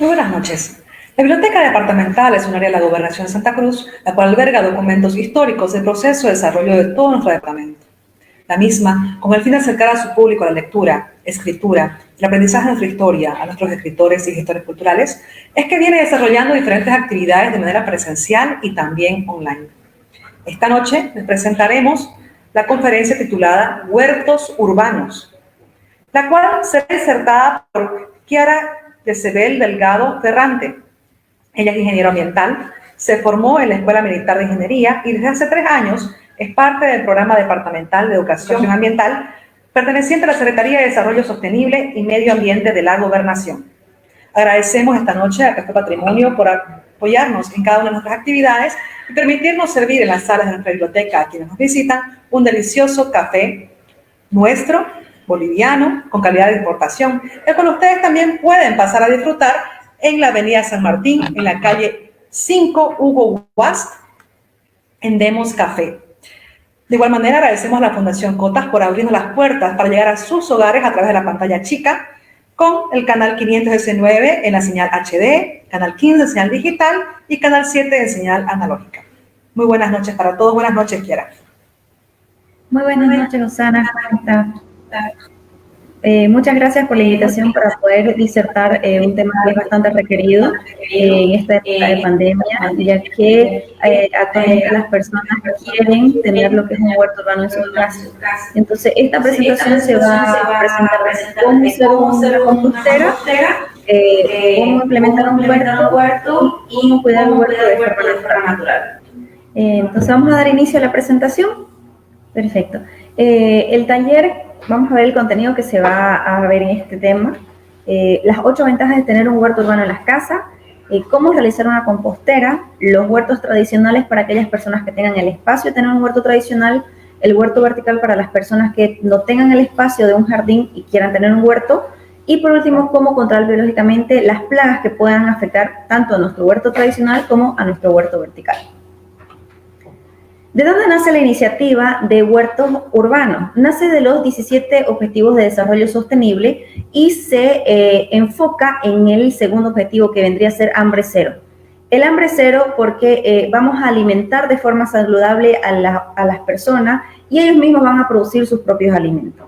Muy buenas noches. La Biblioteca Departamental es un área de la Gobernación de Santa Cruz, la cual alberga documentos históricos del proceso de desarrollo de todo nuestro departamento. La misma, con el fin de acercar a su público la lectura, escritura, el aprendizaje de nuestra historia, a nuestros escritores y gestores culturales, es que viene desarrollando diferentes actividades de manera presencial y también online. Esta noche les presentaremos la conferencia titulada Huertos Urbanos, la cual será disertada por Kiara Yesebel Delgado Ferrante. Ella es ingeniero ambiental, se formó en la Escuela Militar de Ingeniería y desde hace 3 años es parte del Programa Departamental de Educación Ambiental perteneciente a la Secretaría de Desarrollo Sostenible y Medio Ambiente de la Gobernación. Agradecemos esta noche a Café Patrimonio por apoyarnos en cada una de nuestras actividades y permitirnos servir en las salas de nuestra biblioteca a quienes nos visitan un delicioso café nuestro, boliviano, con calidad de importación, el cual ustedes también pueden pasar a disfrutar en la avenida San Martín, en la calle 5 Hugo Guast, en Demos Café. De igual manera, agradecemos a la Fundación Cotas por abrirnos las puertas para llegar a sus hogares a través de la pantalla chica, con el canal 519 en la señal HD, canal 15 en señal digital y canal 7 en señal analógica. Muy buenas noches para todos. Buenas noches, Kiara. Muy buenas noches, Osana. ¿Cómo está? Muchas gracias por la invitación para poder disertar un tema que es bastante requerido en esta época de pandemia, ya que actualmente las personas quieren tener lo que es un huerto urbano en sus casas. Entonces, esta presentación se va a presentar desde cómo hacer una compostera, cómo implementar un huerto y cómo cuidar un huerto de forma natural. Entonces, vamos a dar inicio a la presentación. Perfecto. El taller, vamos a ver el contenido que se va a ver en este tema. Las 8 ventajas de tener un huerto urbano en las casas, cómo realizar una compostera, los huertos tradicionales para aquellas personas que tengan el espacio de tener un huerto tradicional, el huerto vertical para las personas que no tengan el espacio de un jardín y quieran tener un huerto, y por último, cómo controlar biológicamente las plagas que puedan afectar tanto a nuestro huerto tradicional como a nuestro huerto vertical. ¿De dónde nace la iniciativa de huertos urbanos? Nace de los 17 Objetivos de Desarrollo Sostenible y se enfoca en el segundo objetivo, que vendría a ser hambre cero. El hambre cero porque vamos a alimentar de forma saludable a las personas y ellos mismos van a producir sus propios alimentos.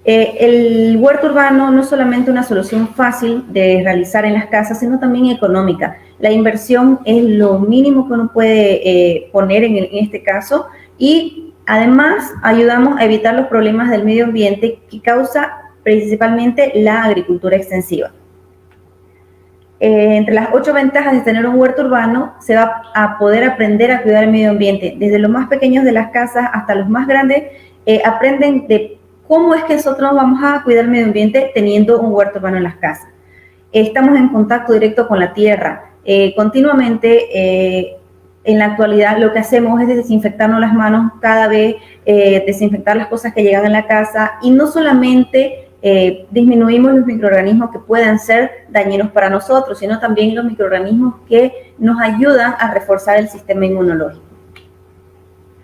El huerto urbano no es solamente una solución fácil de realizar en las casas, sino también económica. La inversión es lo mínimo que uno puede poner en este caso y además ayudamos a evitar los problemas del medio ambiente que causa principalmente la agricultura extensiva. Entre las 8 ventajas de tener un huerto urbano se va a poder aprender a cuidar el medio ambiente. Desde los más pequeños de las casas hasta los más grandes aprenden de cómo es que nosotros vamos a cuidar el medio ambiente teniendo un huerto urbano en las casas. Estamos en contacto directo con la tierra. Continuamente, en la actualidad, lo que hacemos es desinfectarnos las manos cada vez, desinfectar las cosas que llegan a la casa y no solamente disminuimos los microorganismos que puedan ser dañinos para nosotros, sino también los microorganismos que nos ayudan a reforzar el sistema inmunológico.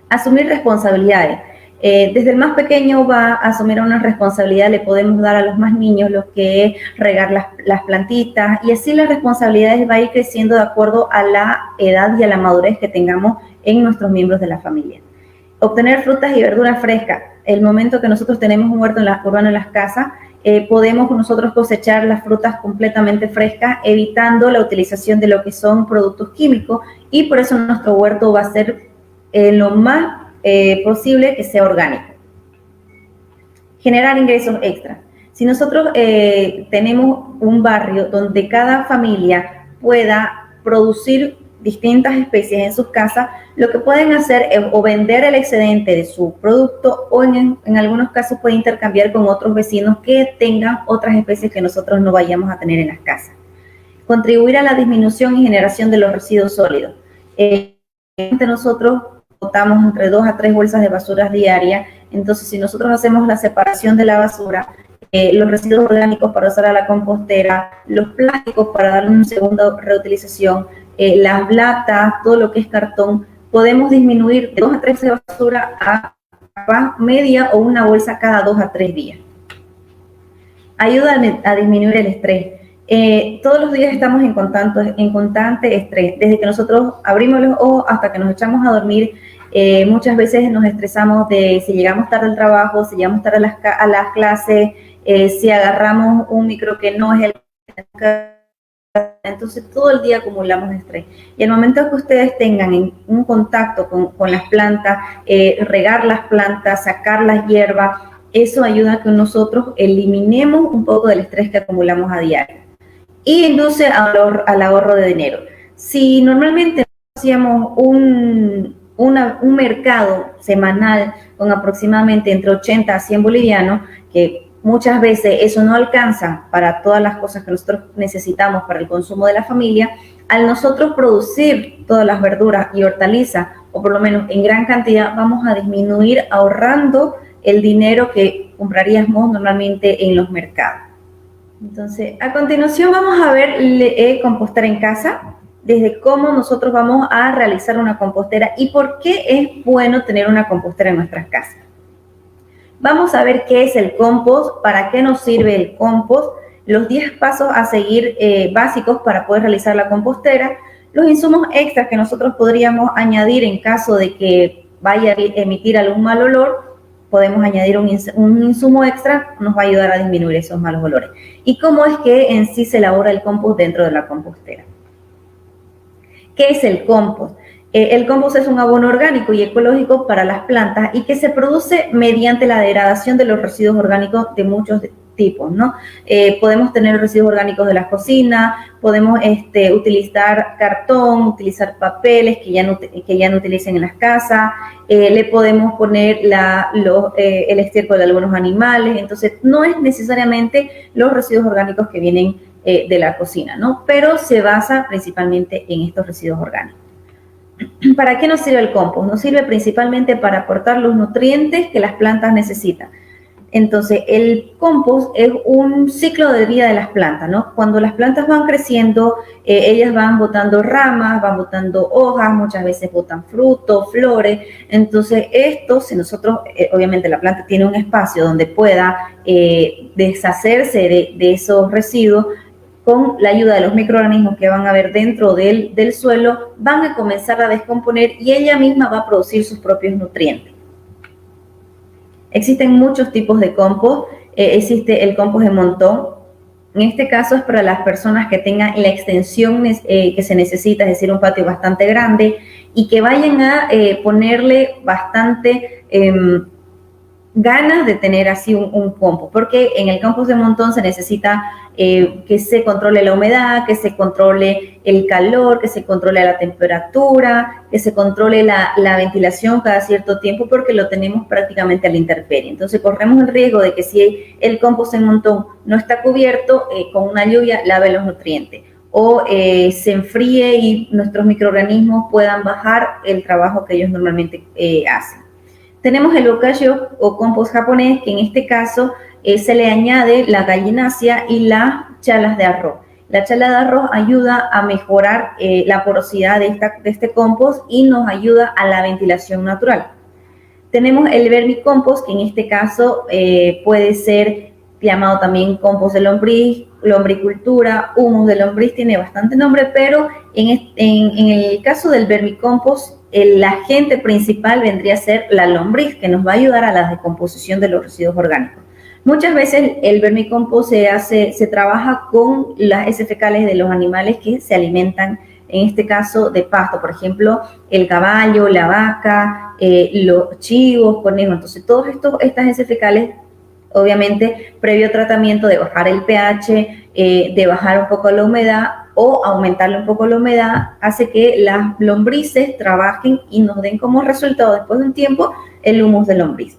Asumir responsabilidades. Desde el más pequeño va a asumir una responsabilidad, le podemos dar a los más niños lo que es regar las plantitas y así las responsabilidades va a ir creciendo de acuerdo a la edad y a la madurez que tengamos en nuestros miembros de la familia. Obtener frutas y verduras frescas. El momento que nosotros tenemos un huerto urbano en las casas, podemos nosotros cosechar las frutas completamente frescas, evitando la utilización de lo que son productos químicos y por eso nuestro huerto va a ser lo más posible que sea orgánico. Generar ingresos extras. Si nosotros tenemos un barrio donde cada familia pueda producir distintas especies en sus casas, lo que pueden hacer es o vender el excedente de su producto o en algunos casos puede intercambiar con otros vecinos que tengan otras especies que nosotros no vayamos a tener en las casas. Contribuir a la disminución y generación de los residuos sólidos. Nosotros botamos entre 2 a 3 bolsas de basuras diarias, entonces si nosotros hacemos la separación de la basura, los residuos orgánicos para usar a la compostera, los plásticos para darle una segunda reutilización, las latas, todo lo que es cartón, podemos disminuir de 2 a 3 de basura a media o una bolsa cada 2 a 3 días. ayudan a disminuir el estrés. Todos los días estamos en constante estrés. Desde que nosotros abrimos los ojos hasta que nos echamos a dormir, muchas veces nos estresamos de si llegamos tarde al trabajo, si llegamos tarde a las clases, si agarramos un micro que no es el que... Entonces todo el día acumulamos estrés. Y el momento que ustedes tengan un contacto con las plantas, regar las plantas, sacar las hierbas, eso ayuda a que nosotros eliminemos un poco del estrés que acumulamos a diario. Y induce al ahorro de dinero. Si normalmente hacíamos un mercado semanal con aproximadamente entre 80 a 100 bolivianos, que muchas veces eso no alcanza para todas las cosas que nosotros necesitamos para el consumo de la familia, al nosotros producir todas las verduras y hortalizas, o por lo menos en gran cantidad, vamos a disminuir ahorrando el dinero que compraríamos normalmente en los mercados. Entonces, a continuación vamos a ver compostar en casa, desde cómo nosotros vamos a realizar una compostera y por qué es bueno tener una compostera en nuestras casas. Vamos a ver qué es el compost, para qué nos sirve el compost, los 10 pasos a seguir básicos para poder realizar la compostera, los insumos extras que nosotros podríamos añadir en caso de que vaya a emitir algún mal olor. Podemos añadir un insumo extra, nos va a ayudar a disminuir esos malos olores. Y cómo es que en sí se elabora el compost dentro de la compostera. ¿Qué es el compost? El compost es un abono orgánico y ecológico para las plantas y que se produce mediante la degradación de los residuos orgánicos de muchos tipos, ¿no? Podemos tener residuos orgánicos de la cocina, podemos utilizar cartón, utilizar papeles que ya no utilicen en las casas, le podemos poner el estiércol de algunos animales, entonces no es necesariamente los residuos orgánicos que vienen de la cocina, ¿no? Pero se basa principalmente en estos residuos orgánicos. ¿Para qué nos sirve el compost? Nos sirve principalmente para aportar los nutrientes que las plantas necesitan. Entonces, el compost es un ciclo de vida de las plantas, ¿no? Cuando las plantas van creciendo, ellas van botando ramas, van botando hojas, muchas veces botan frutos, flores. Entonces, si nosotros, obviamente la planta tiene un espacio donde pueda deshacerse de esos residuos, con la ayuda de los microorganismos que van a haber dentro del suelo, van a comenzar a descomponer y ella misma va a producir sus propios nutrientes. Existen muchos tipos de compost. Existe el compost de montón. En este caso es para las personas que tengan la extensión que se necesita, es decir, un patio bastante grande y que vayan a ponerle bastante ganas de tener así un compost, porque en el compost de montón se necesita que se controle la humedad, que se controle el calor, que se controle la temperatura, que se controle la ventilación cada cierto tiempo, porque lo tenemos prácticamente a la intemperie. Entonces corremos el riesgo de que si el compost en montón no está cubierto, con una lluvia lave los nutrientes, o se enfríe y nuestros microorganismos puedan bajar el trabajo que ellos normalmente hacen. Tenemos el bokashi o compost japonés, que en este caso se le añade la gallinacia y las chalas de arroz. La chala de arroz ayuda a mejorar la porosidad de este compost y nos ayuda a la ventilación natural. Tenemos el vermicompost, que en este caso puede ser llamado también compost de lombriz, lombricultura, humus de lombriz, tiene bastante nombre, pero en el caso del vermicompost, el agente principal vendría a ser la lombriz, que nos va a ayudar a la descomposición de los residuos orgánicos. Muchas veces el vermicompost se trabaja con las heces fecales de los animales que se alimentan, en este caso de pasto, por ejemplo, el caballo, la vaca, los chivos, conejos. Entonces, todas estas heces fecales, obviamente, previo tratamiento de bajar el pH, de bajar un poco la humedad o aumentarle un poco la humedad, hace que las lombrices trabajen y nos den como resultado, después de un tiempo, el humus de lombriz.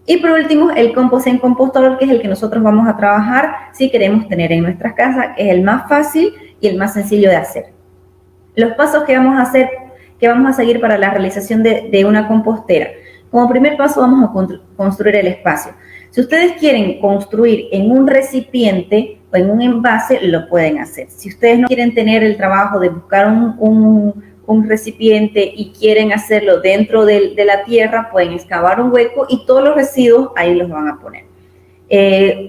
Y por último, el compost en compostador, que es el que nosotros vamos a trabajar si queremos tener en nuestras casas, que es el más fácil y el más sencillo de hacer. Los pasos que vamos a seguir para la realización de una compostera. Como primer paso, vamos a construir el espacio. Si ustedes quieren construir en un recipiente o en un envase, lo pueden hacer. Si ustedes no quieren tener el trabajo de buscar un recipiente y quieren hacerlo dentro de la tierra, pueden excavar un hueco y todos los residuos ahí los van a poner.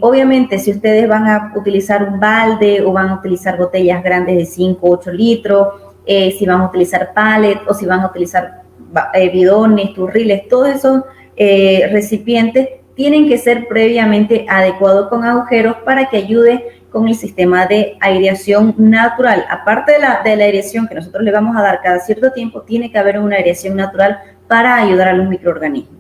Obviamente, si ustedes van a utilizar un balde o van a utilizar botellas grandes de 5 o 8 litros, si van a utilizar pallet o si van a utilizar bidones, turriles, todos esos recipientes tienen que ser previamente adecuados con agujeros para que ayude con el sistema de aireación natural. Aparte de la aireación que nosotros le vamos a dar cada cierto tiempo, tiene que haber una aireación natural para ayudar a los microorganismos.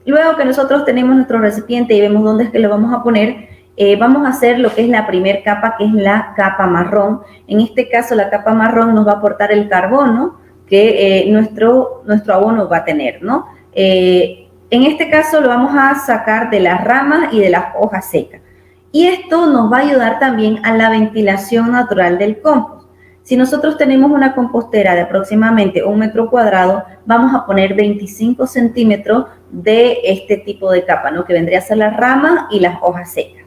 Luego que nosotros tenemos nuestro recipiente y vemos dónde es que lo vamos a poner, vamos a hacer lo que es la primera capa, que es la capa marrón. En este caso, la capa marrón nos va a aportar el carbono que nuestro abono va a tener, ¿no? En este caso lo vamos a sacar de las ramas y de las hojas secas. Y esto nos va a ayudar también a la ventilación natural del compost. Si nosotros tenemos una compostera de aproximadamente 1 metro cuadrado, vamos a poner 25 centímetros de este tipo de capa, ¿no? Que vendría a ser las ramas y las hojas secas.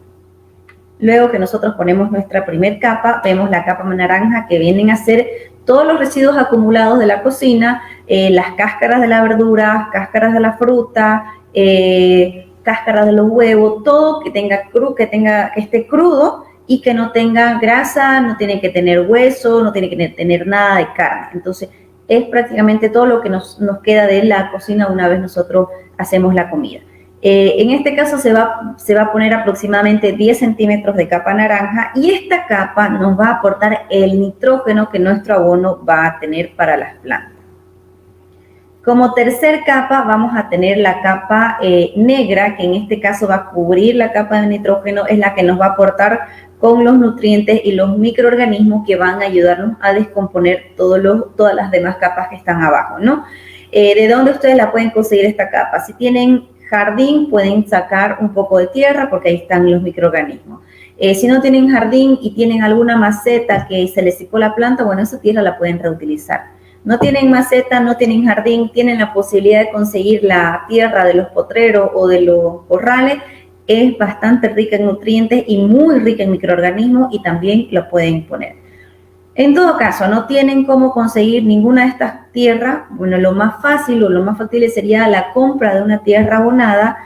Luego que nosotros ponemos nuestra primer capa, vemos la capa naranja, que vienen a ser todos los residuos acumulados de la cocina, las cáscaras de la verdura, cáscaras de la fruta, cáscaras de los huevos, todo que esté crudo y que no tenga grasa, no tiene que tener hueso, no tiene que tener nada de carne. Entonces, es prácticamente todo lo que nos queda de la cocina una vez nosotros hacemos la comida. En este caso se va a poner aproximadamente 10 centímetros de capa naranja y esta capa nos va a aportar el nitrógeno que nuestro abono va a tener para las plantas. Como tercer capa vamos a tener la capa negra, que en este caso va a cubrir la capa de nitrógeno, es la que nos va a aportar con los nutrientes y los microorganismos que van a ayudarnos a descomponer todas las demás capas que están abajo, ¿no? ¿De dónde ustedes la pueden conseguir esta capa? Si tienen jardín, pueden sacar un poco de tierra porque ahí están los microorganismos. Si no tienen jardín y tienen alguna maceta que se les secó la planta, bueno, esa tierra la pueden reutilizar. No tienen maceta, no tienen jardín, tienen la posibilidad de conseguir la tierra de los potreros o de los corrales. Es bastante rica en nutrientes y muy rica en microorganismos y también la pueden poner. En todo caso, no tienen cómo conseguir ninguna de estas tierras, bueno, lo más fácil o lo más factible sería la compra de una tierra abonada,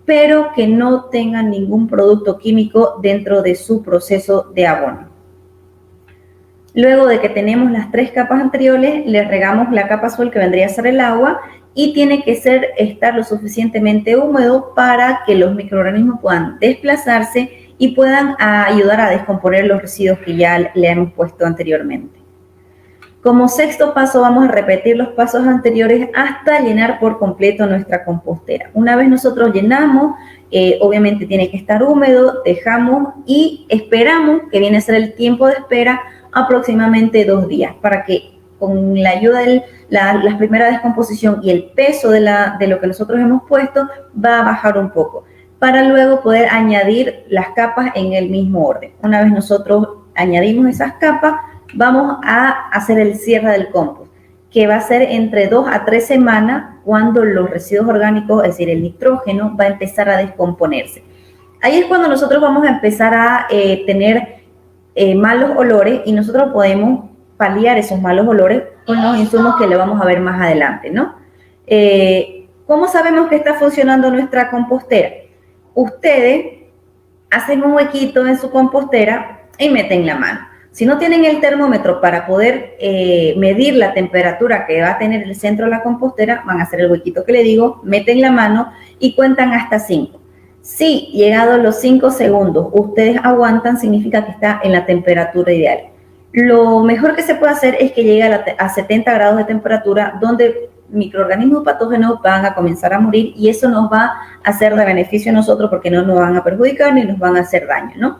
pero que no tenga ningún producto químico dentro de su proceso de abono. Luego de que tenemos las 3 capas anteriores, le regamos la capa azul que vendría a ser el agua y tiene que estar lo suficientemente húmedo para que los microorganismos puedan desplazarse y puedan ayudar a descomponer los residuos que ya le hemos puesto anteriormente. Como sexto paso vamos a repetir los pasos anteriores hasta llenar por completo nuestra compostera. Una vez nosotros llenamos, obviamente tiene que estar húmedo, dejamos y esperamos, que viene a ser el tiempo de espera, aproximadamente 2 días, para que con la ayuda de la primera descomposición y el peso de lo que nosotros hemos puesto, va a bajar un poco, para luego poder añadir las capas en el mismo orden. Una vez nosotros añadimos esas capas, vamos a hacer el cierre del compost, que va a ser entre 2 a 3 semanas cuando los residuos orgánicos, es decir, el nitrógeno, va a empezar a descomponerse. Ahí es cuando nosotros vamos a empezar a tener malos olores y nosotros podemos paliar esos malos olores con los insumos que le vamos a ver más adelante, ¿no? ¿Cómo sabemos que está funcionando nuestra compostera? Ustedes hacen un huequito en su compostera y meten la mano. Si no tienen el termómetro para poder medir la temperatura que va a tener el centro de la compostera, van a hacer el huequito que le digo, meten la mano y cuentan hasta 5. Si llegados los 5 segundos ustedes aguantan, significa que está en la temperatura ideal. Lo mejor que se puede hacer es que llegue a 70 grados de temperatura, donde microorganismos patógenos van a comenzar a morir y eso nos va a hacer de beneficio a nosotros porque no nos van a perjudicar ni nos van a hacer daño, ¿no?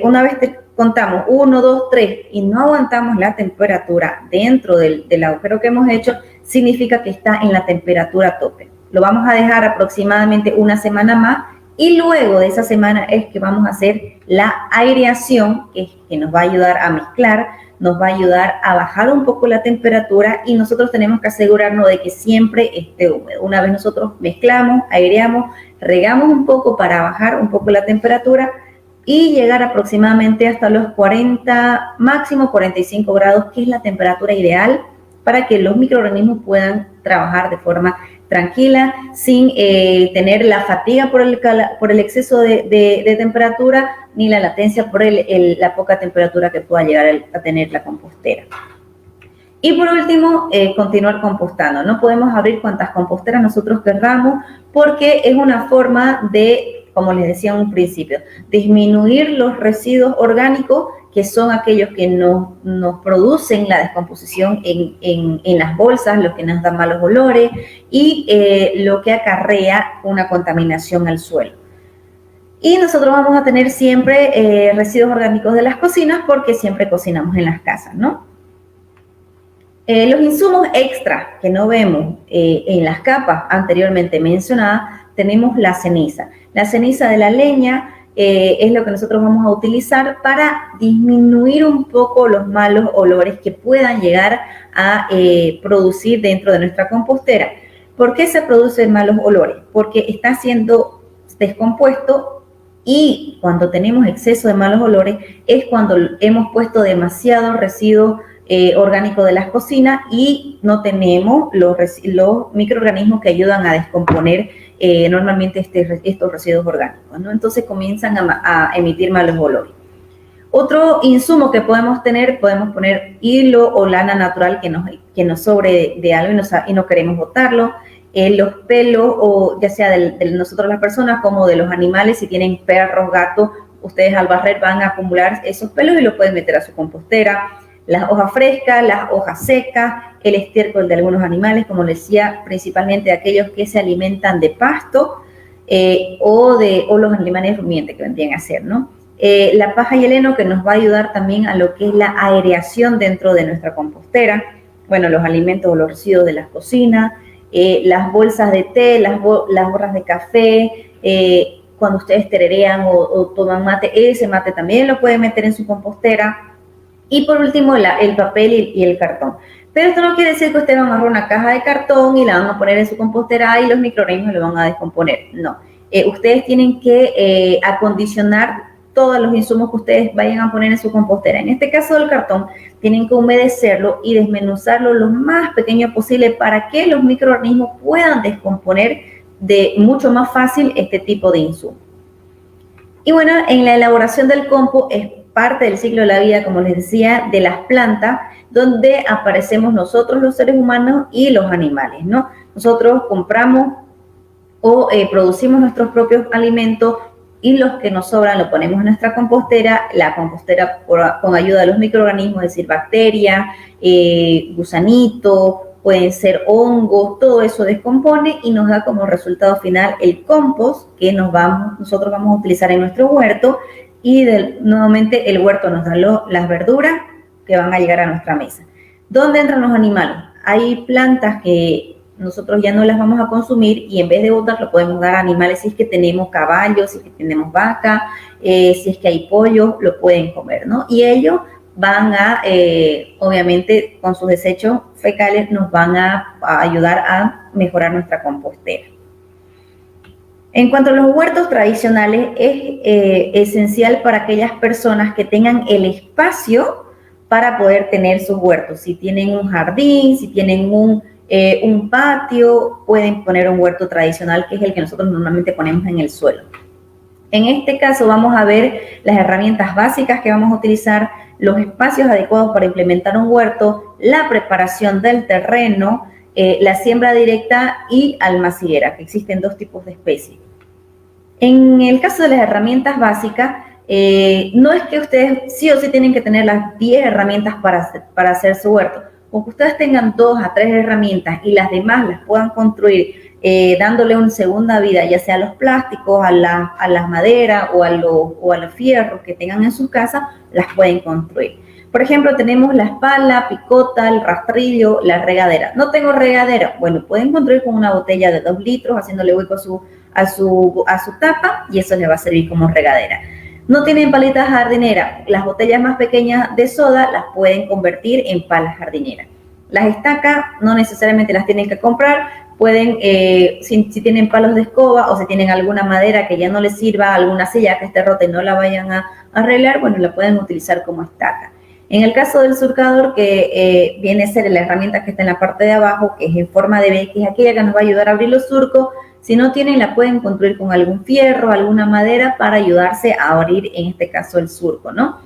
Una vez contamos 1, 2, 3 y no aguantamos la temperatura dentro del agujero que hemos hecho, significa que está en la temperatura tope. Lo vamos a dejar aproximadamente una semana más y luego de esa semana es que vamos a hacer la aireación, que nos va a ayudar a mezclar, nos va a ayudar a bajar un poco la temperatura y nosotros tenemos que asegurarnos de que siempre esté húmedo. Una vez nosotros mezclamos, aireamos, regamos un poco para bajar un poco la temperatura y llegar aproximadamente hasta los 40, máximo 45 grados, que es la temperatura ideal para que los microorganismos puedan trabajar de forma tranquila, sin tener la fatiga por el exceso de temperatura, ni la latencia por la poca temperatura que pueda llegar a tener la compostera. Y por último, continuar compostando. No podemos abrir cuantas composteras nosotros querramos, porque es una forma de, como les decía en un principio, disminuir los residuos orgánicos, que son aquellos que nos producen la descomposición en las bolsas, los que nos dan malos olores y lo que acarrea una contaminación al suelo. Y nosotros vamos a tener siempre residuos orgánicos de las cocinas, porque siempre cocinamos en las casas, ¿no? Los insumos extra que no vemos en las capas anteriormente mencionadas, tenemos la ceniza. La ceniza de la leña es lo que nosotros vamos a utilizar para disminuir un poco los malos olores que puedan llegar a producir dentro de nuestra compostera. ¿Por qué se producen malos olores? Porque está siendo descompuesto, y cuando tenemos exceso de malos olores es cuando hemos puesto demasiado residuo orgánico de las cocinas y no tenemos los microorganismos que ayudan a descomponer normalmente estos residuos orgánicos, ¿no? Entonces comienzan a emitir malos olores. Otro insumo que podemos tener, podemos poner hilo o lana natural que nos sobre de algo y no queremos botarlo. Los pelos, o ya sea de nosotros las personas como de los animales, si tienen perros, gatos, ustedes al barrer van a acumular esos pelos y los pueden meter a su compostera. Las hojas frescas, las hojas secas, el estiércol de algunos animales, como les decía, principalmente aquellos que se alimentan de pasto o los animales rumiantes que vendrían a ser, ¿no? La paja y el heno, que nos va a ayudar también a lo que es la aireación dentro de nuestra compostera. Bueno, los alimentos o los residuos de las cocinas, las bolsas de té, las borras de café, cuando ustedes tererean o toman mate, ese mate también lo pueden meter en su compostera. Y por último, el papel y el cartón. Pero esto no quiere decir que ustedes van a agarrar una caja de cartón y la van a poner en su compostera y los microorganismos lo van a descomponer. No. Ustedes tienen que acondicionar todos los insumos que ustedes vayan a poner en su compostera. En este caso del cartón, tienen que humedecerlo y desmenuzarlo lo más pequeño posible para que los microorganismos puedan descomponer de mucho más fácil este tipo de insumos. Y bueno, en la elaboración del compost es parte del ciclo de la vida, como les decía, de las plantas, donde aparecemos nosotros los seres humanos y los animales, ¿no? Nosotros compramos o producimos nuestros propios alimentos y los que nos sobran lo ponemos en nuestra compostera. La compostera con ayuda de los microorganismos, es decir, bacterias, gusanitos, pueden ser hongos, todo eso descompone y nos da como resultado final el compost que nosotros vamos a utilizar en nuestro huerto. Y nuevamente el huerto nos da las verduras que van a llegar a nuestra mesa. ¿Dónde entran los animales? Hay plantas que nosotros ya no las vamos a consumir y en vez de botar lo podemos dar a animales. Si es que tenemos caballos, si es que tenemos vaca, si es que hay pollo, lo pueden comer, ¿no? Y ellos van a, obviamente, con sus desechos fecales nos van a ayudar a mejorar nuestra compostera. En cuanto a los huertos tradicionales, es esencial para aquellas personas que tengan el espacio para poder tener sus huertos. Si tienen un jardín, si tienen un patio, pueden poner un huerto tradicional, que es el que nosotros normalmente ponemos en el suelo. En este caso vamos a ver las herramientas básicas que vamos a utilizar, los espacios adecuados para implementar un huerto, la preparación del terreno, la siembra directa y almaciguera, que existen dos tipos de especies. En el caso de las herramientas básicas, no es que ustedes sí o sí tienen que tener las 10 herramientas para hacer su huerto. Con que ustedes tengan 2 a 3 herramientas y las demás las puedan construir dándole una segunda vida, ya sea a los plásticos, a las maderas o a los fierros que tengan en sus casas, las pueden construir. Por ejemplo, tenemos la espala, picota, el rastrillo, la regadera. No tengo regadera. Bueno, pueden construir con una botella de 2 litros, haciéndole hueco a su tapa, y eso les va a servir como regadera. No tienen palitas jardineras. Las botellas más pequeñas de soda las pueden convertir en palas jardineras. Las estacas no necesariamente las tienen que comprar. Pueden, si tienen palos de escoba o si tienen alguna madera que ya no les sirva, alguna silla que esté rota y no la vayan a arreglar, bueno, la pueden utilizar como estaca. En el caso del surcador, que viene a ser la herramienta que está en la parte de abajo, que es en forma de B, que es aquella que nos va a ayudar a abrir los surcos, si no tienen, la pueden construir con algún fierro, alguna madera para ayudarse a abrir, en este caso, el surco, ¿no?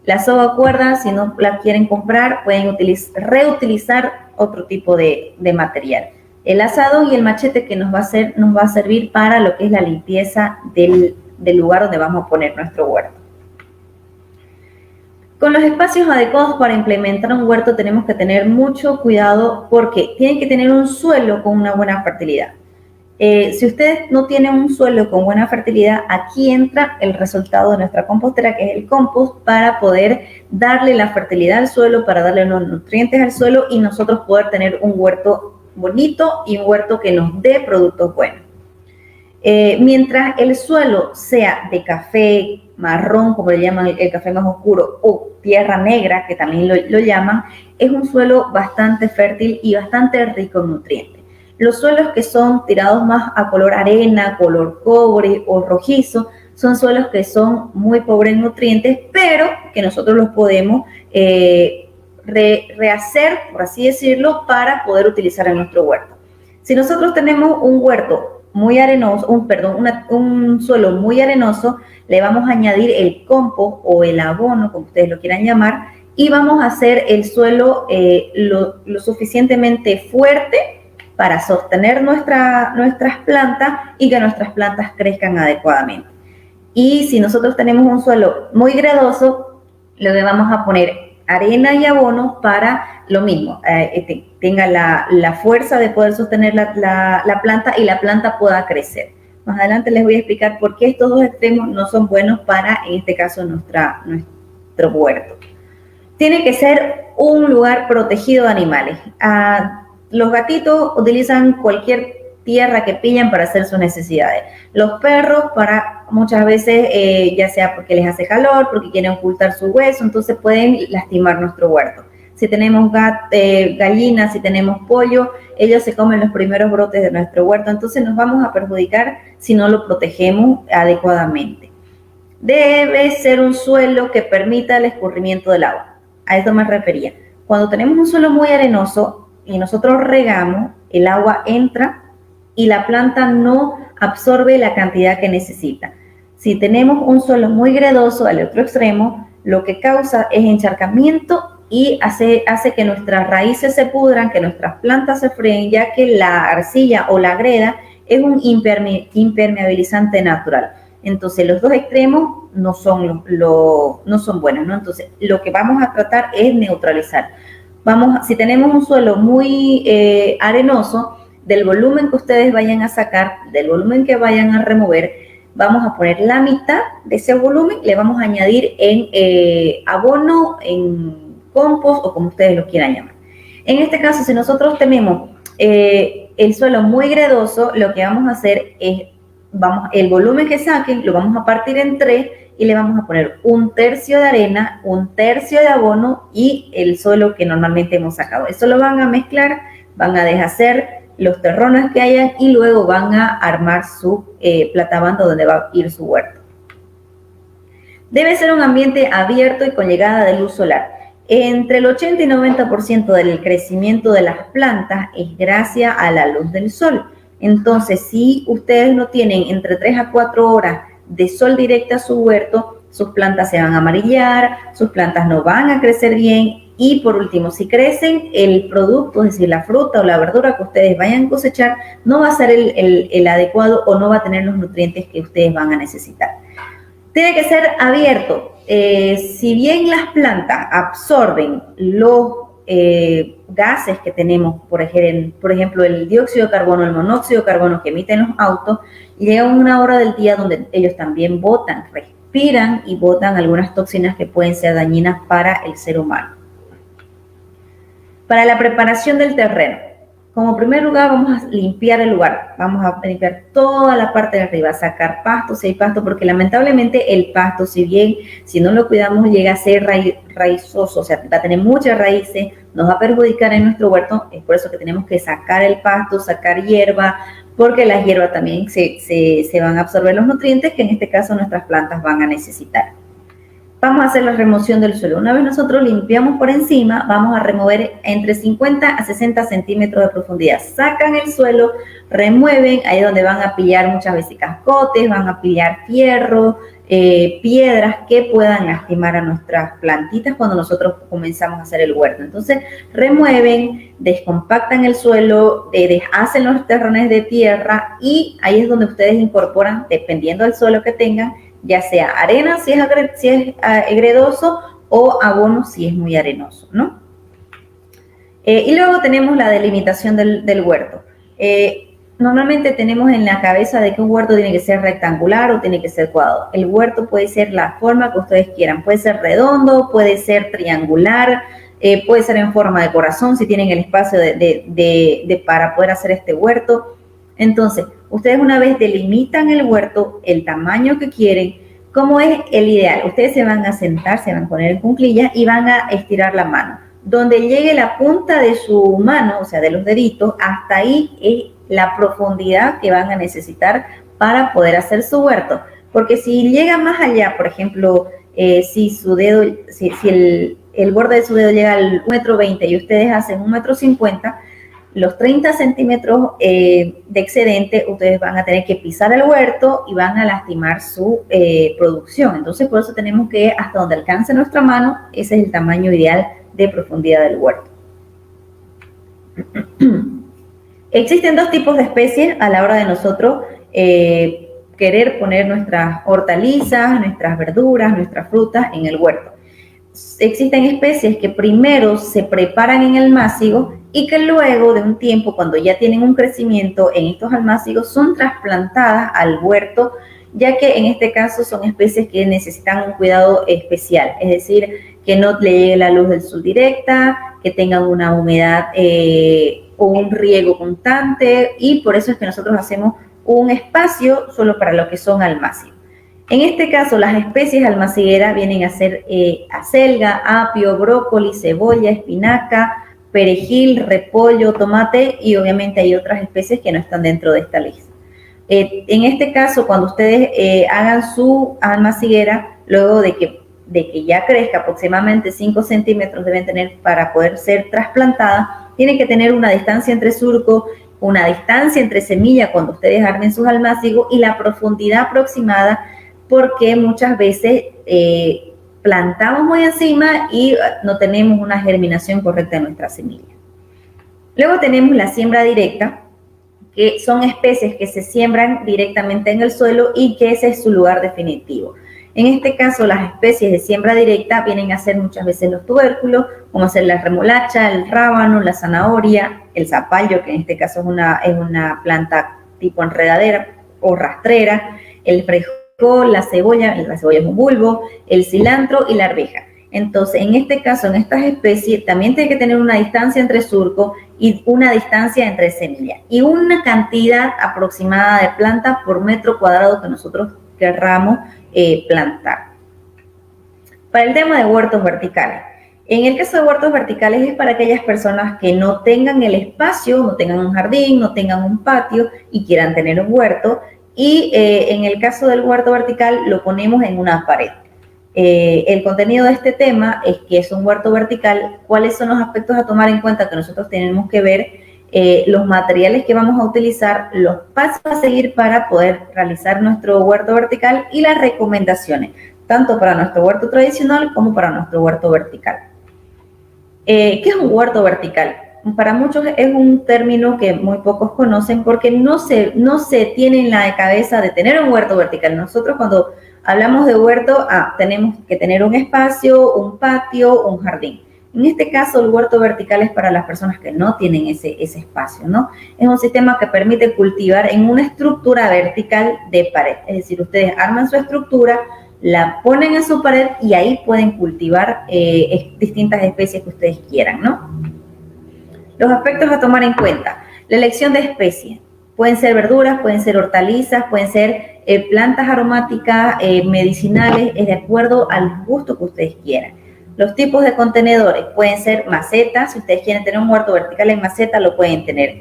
La soga cuerda, si no la quieren comprar, pueden reutilizar otro tipo de material. El azadón y el machete que nos va a servir para lo que es la limpieza del lugar donde vamos a poner nuestro huerto. Con los espacios adecuados para implementar un huerto tenemos que tener mucho cuidado porque tienen que tener un suelo con una buena fertilidad. Si ustedes no tienen un suelo con buena fertilidad, aquí entra el resultado de nuestra compostera, que es el compost, para poder darle la fertilidad al suelo, para darle los nutrientes al suelo y nosotros poder tener un huerto bonito y un huerto que nos dé productos buenos. Mientras el suelo sea de café marrón, como le llaman el café más oscuro, o tierra negra, que también lo llaman, es un suelo bastante fértil y bastante rico en nutrientes. Los suelos que son tirados más a color arena, color cobre o rojizo, son suelos que son muy pobres en nutrientes, pero que nosotros los podemos rehacer, por así decirlo, para poder utilizar en nuestro huerto. Si nosotros tenemos un huerto muy arenoso, un suelo muy arenoso, le vamos a añadir el compost o el abono, como ustedes lo quieran llamar, y vamos a hacer el suelo lo suficientemente fuerte para sostener nuestras plantas y que nuestras plantas crezcan adecuadamente. Y si nosotros tenemos un suelo muy gredoso, le vamos a poner arena y abono para lo mismo, tenga la fuerza de poder sostener la planta y la planta pueda crecer. Más adelante les voy a explicar por qué estos dos extremos no son buenos para, en este caso, nuestro huerto. Tiene que ser un lugar protegido de animales. Los gatitos utilizan cualquier tierra que pillan para hacer sus necesidades. Los perros, para muchas veces, ya sea porque les hace calor, porque quieren ocultar su hueso, entonces pueden lastimar nuestro huerto. Si tenemos gallinas, si tenemos pollo, ellos se comen los primeros brotes de nuestro huerto, entonces nos vamos a perjudicar si no lo protegemos adecuadamente. Debe ser un suelo que permita el escurrimiento del agua. A esto me refería. Cuando tenemos un suelo muy arenoso y nosotros regamos, el agua entra y la planta no absorbe la cantidad que necesita. Si tenemos un suelo muy gredoso al otro extremo, lo que causa es encharcamiento y hace que nuestras raíces se pudran, que nuestras plantas se fríen, ya que la arcilla o la greda es un impermeabilizante natural. Entonces, los dos extremos no son buenos, ¿no? Entonces, lo que vamos a tratar es neutralizar. Si tenemos un suelo muy arenoso, del volumen que ustedes vayan a sacar, del volumen que vayan a remover, vamos a poner la mitad de ese volumen, le vamos a añadir en abono, en compost o como ustedes lo quieran llamar. En este caso, si nosotros tenemos el suelo muy gredoso, lo que vamos a hacer es, el volumen que saquen lo vamos a partir en 3 y le vamos a poner 1/3 de arena, 1/3 de abono y el suelo que normalmente hemos sacado. Eso lo van a mezclar, van a deshacer los terrones que hayan y luego van a armar su platabando donde va a ir su huerto. Debe ser un ambiente abierto y con llegada de luz solar. Entre el 80 y 90% del crecimiento de las plantas es gracias a la luz del sol. Entonces, si ustedes no tienen entre 3 a 4 horas de sol directa a su huerto, sus plantas se van a amarillar, sus plantas no van a crecer bien. Y por último, si crecen, el producto, es decir, la fruta o la verdura que ustedes vayan a cosechar, no va a ser el adecuado o no va a tener los nutrientes que ustedes van a necesitar. Tiene que ser abierto. Si bien las plantas absorben los gases que tenemos, por ejemplo, el dióxido de carbono, el monóxido de carbono que emiten los autos, llega una hora del día donde ellos también botan, respiran y botan algunas toxinas que pueden ser dañinas para el ser humano. Para la preparación del terreno, como primer lugar vamos a limpiar el lugar, vamos a limpiar toda la parte de arriba, sacar pasto, si hay pasto, porque lamentablemente el pasto, si no lo cuidamos, llega a ser raizoso, o sea, va a tener muchas raíces, nos va a perjudicar en nuestro huerto, es por eso que tenemos que sacar el pasto, sacar hierba, porque las hierbas también se van a absorber los nutrientes que en este caso nuestras plantas van a necesitar. vamos a hacer la remoción del suelo. Una vez nosotros limpiamos por encima, vamos a remover entre 50 a 60 centímetros de profundidad. Sacan el suelo, remueven, ahí es donde van a pillar muchas veces cascotes, van a pillar fierro, piedras que puedan lastimar a nuestras plantitas cuando nosotros comenzamos a hacer el huerto. Entonces remueven, descompactan el suelo, hacen los terrones de tierra y ahí es donde ustedes incorporan, dependiendo del suelo que tengan, ya sea arena si es gredoso o abono si es muy arenoso, ¿no? Y luego tenemos la delimitación del huerto. Normalmente tenemos en la cabeza de que un huerto tiene que ser rectangular o tiene que ser cuadrado. El huerto puede ser la forma que ustedes quieran. Puede ser redondo, puede ser triangular, puede ser en forma de corazón si tienen el espacio para poder hacer este huerto. Entonces, ustedes una vez delimitan el huerto, el tamaño que quieren, ¿cómo es el ideal? Ustedes se van a sentar, se van a poner en cuclillas y van a estirar la mano. Donde llegue la punta de su mano, o sea, de los deditos, hasta ahí es la profundidad que van a necesitar para poder hacer su huerto. Porque si llega más allá, por ejemplo, si su dedo, si el borde de su dedo llega al 1,20 m y ustedes hacen 1,50 m, los 30 centímetros de excedente, ustedes van a tener que pisar el huerto y van a lastimar su producción. Entonces, por eso tenemos que, hasta donde alcance nuestra mano, ese es el tamaño ideal de profundidad del huerto. Existen dos tipos de especies a la hora de nosotros querer poner nuestras hortalizas, nuestras verduras, nuestras frutas en el huerto. Existen especies que primero se preparan en almácigos y que luego de un tiempo, cuando ya tienen un crecimiento en estos almácigos, son trasplantadas al huerto, ya que en este caso son especies que necesitan un cuidado especial, es decir, que no le llegue la luz del sol directa, que tengan una humedad o un riego constante, y por eso es que nosotros hacemos un espacio solo para lo que son almácigos. En este caso, las especies almacigueras vienen a ser acelga, apio, brócoli, cebolla, espinaca, perejil, repollo, tomate, y obviamente hay otras especies que no están dentro de esta lista. En este caso, cuando ustedes hagan su almaciguera, luego de que ya crezca aproximadamente 5 centímetros deben tener para poder ser trasplantada, tienen que tener una distancia entre surco, una distancia entre semilla cuando ustedes armen sus almácigos y la profundidad aproximada, porque muchas veces plantamos muy encima y no tenemos una germinación correcta de nuestra semilla. Luego tenemos la siembra directa, que son especies que se siembran directamente en el suelo y que ese es su lugar definitivo. En este caso, las especies de siembra directa vienen a ser muchas veces los tubérculos, como a ser la remolacha, el rábano, la zanahoria, el zapallo, que en este caso es una planta tipo enredadera o rastrera, el frijol, la cebolla es un bulbo, el cilantro y la arveja. Entonces, en este caso, en estas especies, también tiene que tener una distancia entre surco y una distancia entre semilla y una cantidad aproximada de plantas por metro cuadrado que nosotros querramos plantar. Para el tema de huertos verticales. En el caso de huertos verticales es para aquellas personas que no tengan el espacio, no tengan un jardín, no tengan un patio y quieran tener un huerto. Y en el caso del huerto vertical lo ponemos en una pared. El contenido de este tema es que es un huerto vertical. ¿Cuáles son los aspectos a tomar en cuenta que nosotros tenemos que ver? Los materiales que vamos a utilizar, los pasos a seguir para poder realizar nuestro huerto vertical y las recomendaciones, tanto para nuestro huerto tradicional como para nuestro huerto vertical. ¿Qué es un huerto vertical? Para muchos es un término que muy pocos conocen porque no se tiene en la cabeza de tener un huerto vertical. Nosotros cuando hablamos de huerto, tenemos que tener un espacio, un patio, un jardín. En este caso, el huerto vertical es para las personas que no tienen ese espacio, ¿no? Es un sistema que permite cultivar en una estructura vertical de pared. Es decir, ustedes arman su estructura, la ponen en su pared y ahí pueden cultivar distintas especies que ustedes quieran, ¿no? Los aspectos a tomar en cuenta. La elección de especies. Pueden ser verduras, pueden ser hortalizas, pueden ser plantas aromáticas, medicinales, de acuerdo al gusto que ustedes quieran. Los tipos de contenedores pueden ser macetas, si ustedes quieren tener un huerto vertical en maceta lo pueden tener.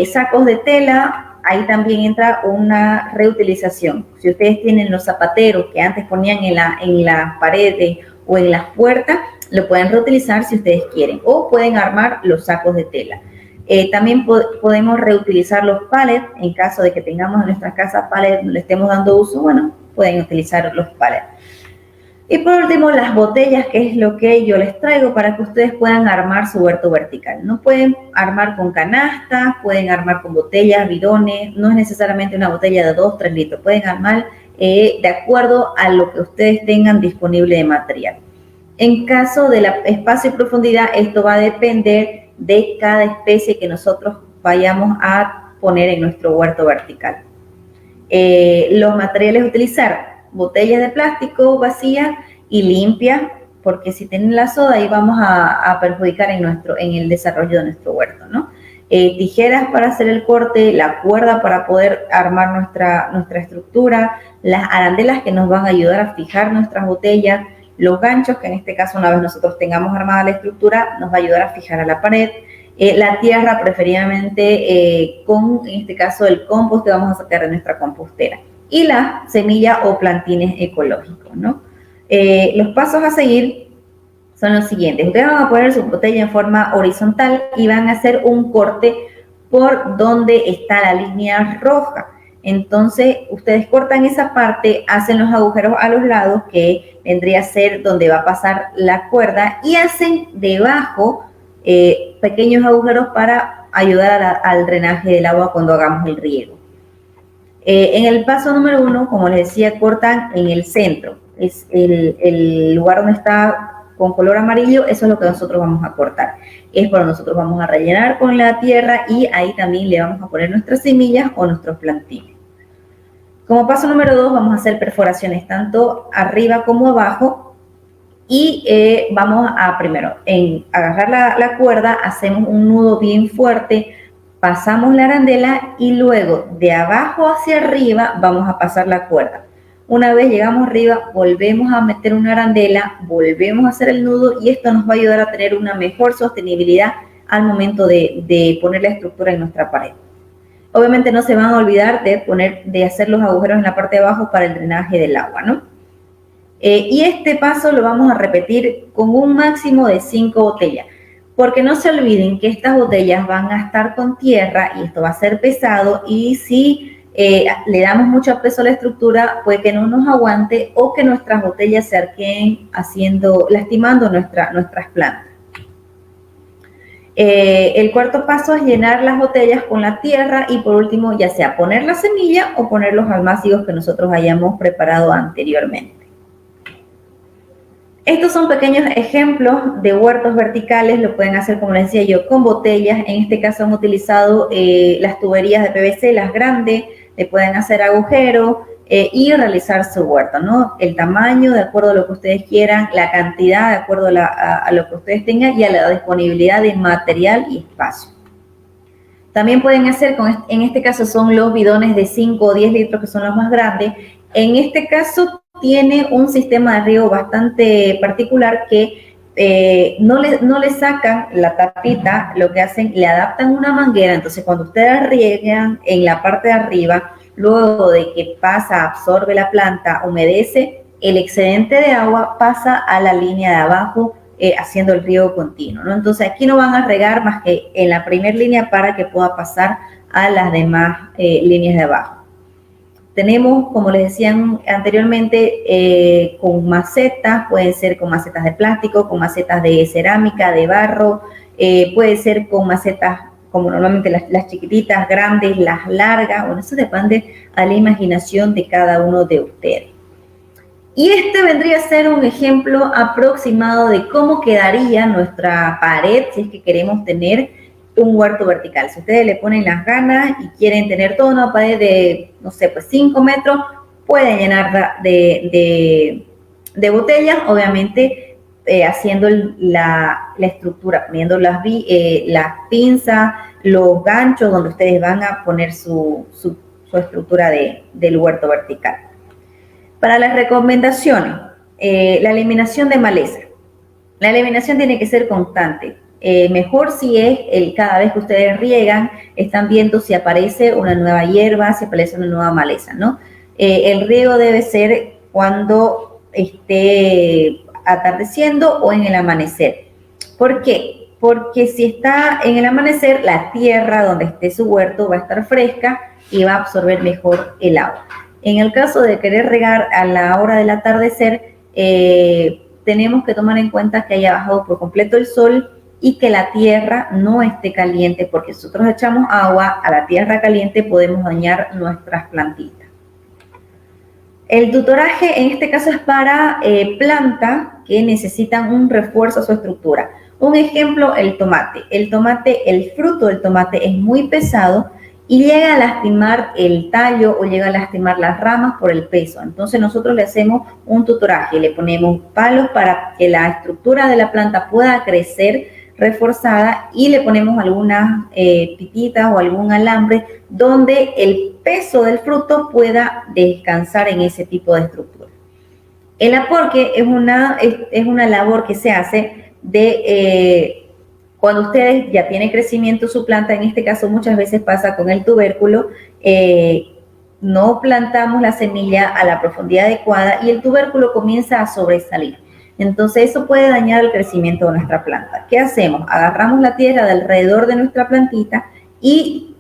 Sacos de tela, ahí también entra una reutilización. Si ustedes tienen los zapateros que antes ponían en las paredes o en las puertas, lo pueden reutilizar si ustedes quieren, o pueden armar los sacos de tela. También podemos reutilizar los pallets, en caso de que tengamos en nuestras casas pallets, le estemos dando uso, bueno, pueden utilizar los pallets. Y por último, las botellas, que es lo que yo les traigo para que ustedes puedan armar su huerto vertical. No pueden armar con canastas, pueden armar con botellas, bidones, no es necesariamente una botella de 2, 3 litros, pueden armar de acuerdo a lo que ustedes tengan disponible de material. En caso de la espacio y profundidad, esto va a depender de cada especie que nosotros vayamos a poner en nuestro huerto vertical. Los materiales a utilizar: botellas de plástico vacías y limpias, porque si tienen la soda ahí vamos a perjudicar en el desarrollo de nuestro huerto, ¿no? Tijeras para hacer el corte, la cuerda para poder armar nuestra estructura, las arandelas que nos van a ayudar a fijar nuestras botellas, los ganchos, que en este caso una vez nosotros tengamos armada la estructura nos va a ayudar a fijar a la pared, la tierra preferiblemente con, en este caso, el compost que vamos a sacar de nuestra compostera, y la semilla o plantines ecológicos, ¿no? Los pasos a seguir son los siguientes. Ustedes van a poner su botella en forma horizontal y van a hacer un corte por donde está la línea roja. Entonces, ustedes cortan esa parte, hacen los agujeros a los lados, que vendría a ser donde va a pasar la cuerda, y hacen debajo pequeños agujeros para ayudar al drenaje del agua cuando hagamos el riego. En el paso número 1, como les decía, cortan en el centro. Es el lugar donde está con color amarillo, eso es lo que nosotros vamos a cortar. Es por donde nosotros vamos a rellenar con la tierra, y ahí también le vamos a poner nuestras semillas o nuestros plantines. Como paso número 2, vamos a hacer perforaciones tanto arriba como abajo, y vamos a primero agarrar la cuerda, hacemos un nudo bien fuerte, pasamos la arandela y luego de abajo hacia arriba vamos a pasar la cuerda. Una vez llegamos arriba, volvemos a meter una arandela, volvemos a hacer el nudo, y esto nos va a ayudar a tener una mejor sostenibilidad al momento de poner la estructura en nuestra pared. Obviamente no se van a olvidar de hacer los agujeros en la parte de abajo para el drenaje del agua, ¿no? Y este paso lo vamos a repetir con un máximo de 5 botellas, porque no se olviden que estas botellas van a estar con tierra y esto va a ser pesado, y si le damos mucho peso a la estructura, puede que no nos aguante o que nuestras botellas se arqueen lastimando nuestras plantas. El cuarto paso es llenar las botellas con la tierra, y por último, ya sea poner la semilla o poner los almácigos que nosotros hayamos preparado anteriormente. Estos son pequeños ejemplos de huertos verticales. Lo pueden hacer, como les decía yo, con botellas. En este caso han utilizado las tuberías de PVC, las grandes. Le pueden hacer agujeros y realizar su huerto, ¿no? El tamaño, de acuerdo a lo que ustedes quieran, la cantidad, de acuerdo a lo que ustedes tengan, y a la disponibilidad de material y espacio. También pueden hacer, en este caso son los bidones de 5 o 10 litros, que son los más grandes. En este caso tiene un sistema de riego bastante particular, que no le sacan la tapita, lo que hacen, le adaptan una manguera. Entonces, cuando ustedes riegan en la parte de arriba, luego de que absorbe la planta, humedece, el excedente de agua pasa a la línea de abajo, haciendo el riego continuo, ¿no? Entonces, aquí no van a regar más que en la primera línea para que pueda pasar a las demás líneas de abajo. Tenemos, como les decía anteriormente, con macetas, pueden ser con macetas de plástico, con macetas de cerámica, de barro, puede ser con macetas como normalmente las chiquititas, grandes, las largas. Bueno, eso depende a la imaginación de cada uno de ustedes. Y este vendría a ser un ejemplo aproximado de cómo quedaría nuestra pared si es que queremos tener un huerto vertical. Si ustedes le ponen las ganas y quieren tener toda una pared de, no sé, pues 5 metros, pueden llenarla de botellas, obviamente haciendo la estructura, poniendo las pinzas, los ganchos donde ustedes van a poner su estructura del huerto vertical. Para las recomendaciones, la eliminación de maleza. La eliminación tiene que ser constante. Mejor si es cada vez que ustedes riegan, están viendo si aparece una nueva hierba, si aparece una nueva maleza, ¿no? El riego debe ser cuando esté atardeciendo o en el amanecer. ¿Por qué? Porque si está en el amanecer, la tierra donde esté su huerto va a estar fresca y va a absorber mejor el agua. En el caso de querer regar a la hora del atardecer, tenemos que tomar en cuenta que haya bajado por completo el sol y que la tierra no esté caliente, porque si nosotros echamos agua a la tierra caliente podemos dañar nuestras plantitas. El tutoraje en este caso es para plantas que necesitan un refuerzo a su estructura. Un ejemplo, el tomate. El fruto del tomate es muy pesado y llega a lastimar el tallo o llega a lastimar las ramas por el peso. Entonces nosotros le hacemos un tutoraje, le ponemos palos para que la estructura de la planta pueda crecer reforzada y le ponemos algunas pititas o algún alambre donde el peso del fruto pueda descansar en ese tipo de estructura. El aporque es una labor que se hace cuando ustedes ya tienen crecimiento su planta. En este caso muchas veces pasa con el tubérculo, no plantamos la semilla a la profundidad adecuada y el tubérculo comienza a sobresalir. Entonces eso puede dañar el crecimiento de nuestra planta. ¿Qué hacemos? Agarramos la tierra de alrededor de nuestra plantita y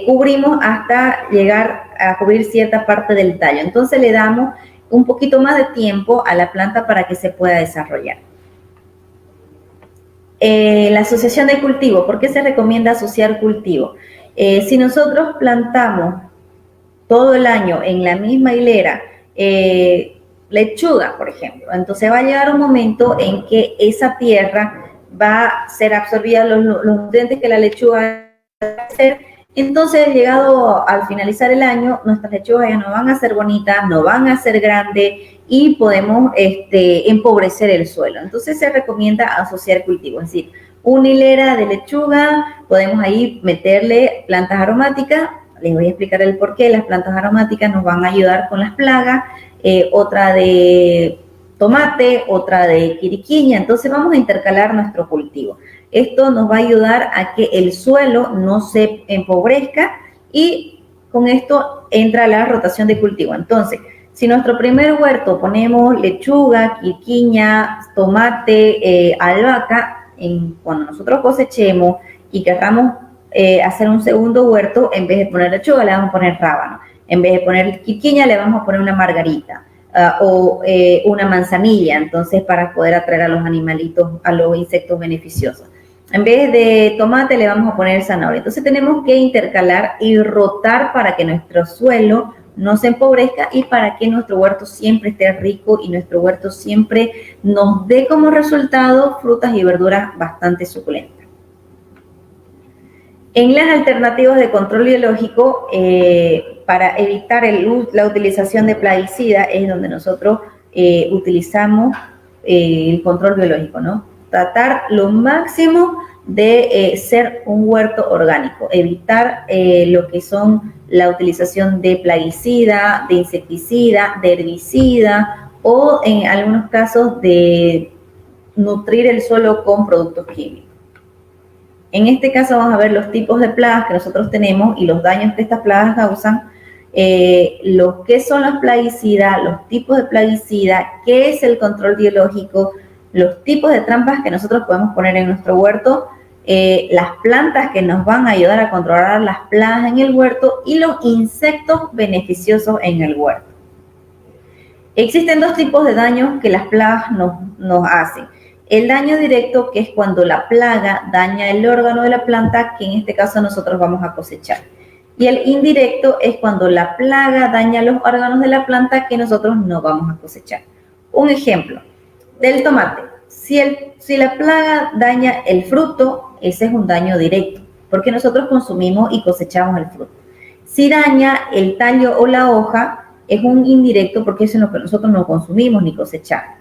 cubrimos hasta llegar a cubrir cierta parte del tallo. Entonces le damos un poquito más de tiempo a la planta para que se pueda desarrollar. La asociación de cultivo. ¿Por qué se recomienda asociar cultivo? Si nosotros plantamos todo el año en la misma hilera lechuga, por ejemplo, entonces va a llegar un momento en que esa tierra va a ser absorbida los nutrientes que la lechuga va a hacer. Entonces, llegado al finalizar el año, nuestras lechugas ya no van a ser bonitas, no van a ser grandes y podemos empobrecer el suelo. Entonces, se recomienda asociar cultivos, es decir, una hilera de lechuga, podemos ahí meterle plantas aromáticas. Les voy a explicar el por qué. Las plantas aromáticas nos van a ayudar con las plagas, otra de tomate, otra de quiriquiña. Entonces vamos a intercalar nuestro cultivo. Esto nos va a ayudar a que el suelo no se empobrezca y con esto entra la rotación de cultivo. Entonces, si nuestro primer huerto ponemos lechuga, quiriquiña, tomate, albahaca, cuando nosotros cosechemos y querramos hacer un segundo huerto, en vez de poner lechuga le vamos a poner rábano, en vez de poner quiriquiña le vamos a poner una margarita o una manzanilla, entonces para poder atraer a los animalitos, a los insectos beneficiosos. En vez de tomate le vamos a poner zanahoria. Entonces tenemos que intercalar y rotar para que nuestro suelo no se empobrezca y para que nuestro huerto siempre esté rico y nuestro huerto siempre nos dé como resultado frutas y verduras bastante suculentas. En las alternativas de control biológico, para evitar la utilización de plaguicidas, es donde nosotros utilizamos el control biológico, ¿no? Tratar lo máximo de ser un huerto orgánico, evitar lo que son la utilización de plaguicida, de insecticida, de herbicida o en algunos casos de nutrir el suelo con productos químicos. En este caso vamos a ver los tipos de plagas que nosotros tenemos y los daños que estas plagas causan, lo que son las plaguicidas, los tipos de plaguicidas, qué es el control biológico, los tipos de trampas que nosotros podemos poner en nuestro huerto, las plantas que nos van a ayudar a controlar las plagas en el huerto y los insectos beneficiosos en el huerto. Existen dos tipos de daños que las plagas nos hacen. El daño directo, que es cuando la plaga daña el órgano de la planta, que en este caso nosotros vamos a cosechar. Y el indirecto es cuando la plaga daña los órganos de la planta, que nosotros no vamos a cosechar. Un ejemplo del tomate. Si la plaga daña el fruto, ese es un daño directo, porque nosotros consumimos y cosechamos el fruto. Si daña el tallo o la hoja, es un indirecto, porque eso es lo que nosotros no consumimos ni cosechamos.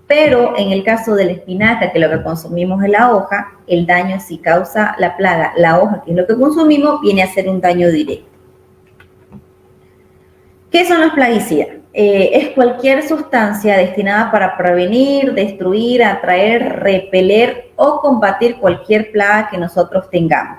Pero en el caso de la espinaca, que lo que consumimos es la hoja, el daño si causa la plaga, la hoja, que es lo que consumimos, viene a ser un daño directo. ¿Qué son los plaguicidas? es cualquier sustancia destinada para prevenir, destruir, atraer, repeler o combatir cualquier plaga que nosotros tengamos.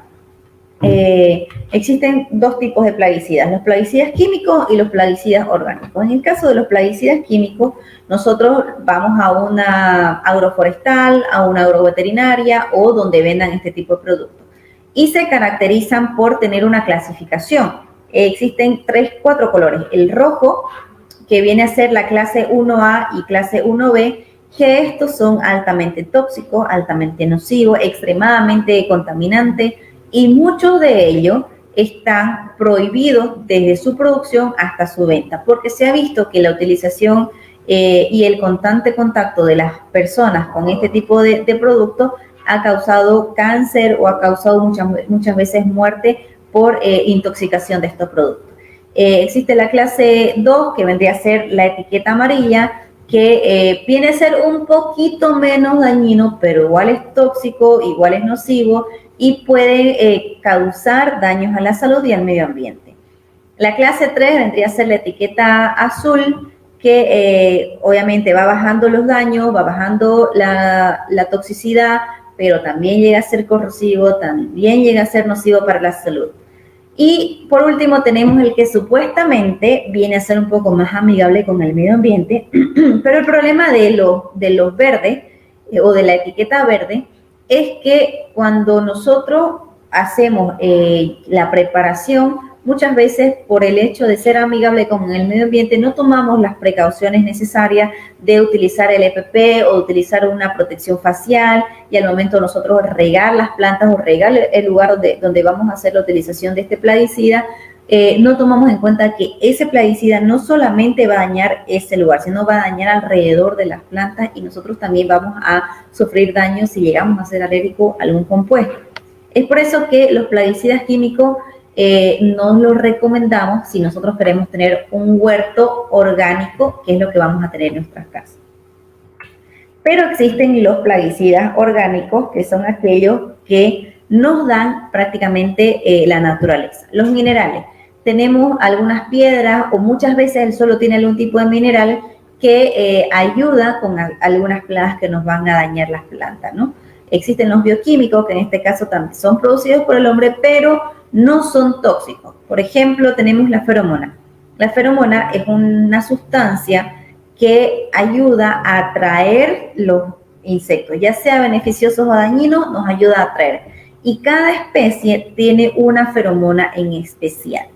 Existen dos tipos de plaguicidas, los plaguicidas químicos y los plaguicidas orgánicos. En el caso de los plaguicidas químicos, nosotros vamos a una agroforestal, a una agroveterinaria o donde vendan este tipo de productos. Y se caracterizan por tener una clasificación. Existen 4 colores. El rojo, que viene a ser la clase 1A y clase 1B, que estos son altamente tóxicos, altamente nocivos, extremadamente contaminantes, y muchos de ellos están prohibidos desde su producción hasta su venta, porque se ha visto que la utilización y el constante contacto de las personas con este tipo de productos ha causado cáncer o ha causado muchas veces muerte por intoxicación de estos productos. Existe la clase 2, que vendría a ser la etiqueta amarilla, que viene a ser un poquito menos dañino, pero igual es tóxico, igual es nocivo y puede causar daños a la salud y al medio ambiente. La clase 3 vendría a ser la etiqueta azul, que obviamente va bajando los daños, va bajando la toxicidad, pero también llega a ser corrosivo, también llega a ser nocivo para la salud. Y por último tenemos el que supuestamente viene a ser un poco más amigable con el medio ambiente, pero el problema de los verdes o de la etiqueta verde es que cuando nosotros hacemos la preparación, muchas veces por el hecho de ser amigable con el medio ambiente no tomamos las precauciones necesarias de utilizar el EPP o utilizar una protección facial, y al momento nosotros regar las plantas o regar el lugar donde vamos a hacer la utilización de este plaguicida, no tomamos en cuenta que ese plaguicida no solamente va a dañar ese lugar, sino va a dañar alrededor de las plantas, y nosotros también vamos a sufrir daños si llegamos a ser alérgicos a algún compuesto. Es por eso que los plaguicidas químicos no los recomendamos si nosotros queremos tener un huerto orgánico, que es lo que vamos a tener en nuestras casas. Pero existen los plaguicidas orgánicos, que son aquellos que nos dan prácticamente la naturaleza, los minerales. Tenemos algunas piedras o muchas veces el suelo tiene algún tipo de mineral que ayuda con algunas plagas que nos van a dañar las plantas, ¿no? Existen los bioquímicos, que en este caso también son producidos por el hombre, pero no son tóxicos. Por ejemplo, tenemos la feromona. La feromona es una sustancia que ayuda a atraer los insectos, ya sea beneficiosos o dañinos, nos ayuda a atraer. Y cada especie tiene una feromona en especial.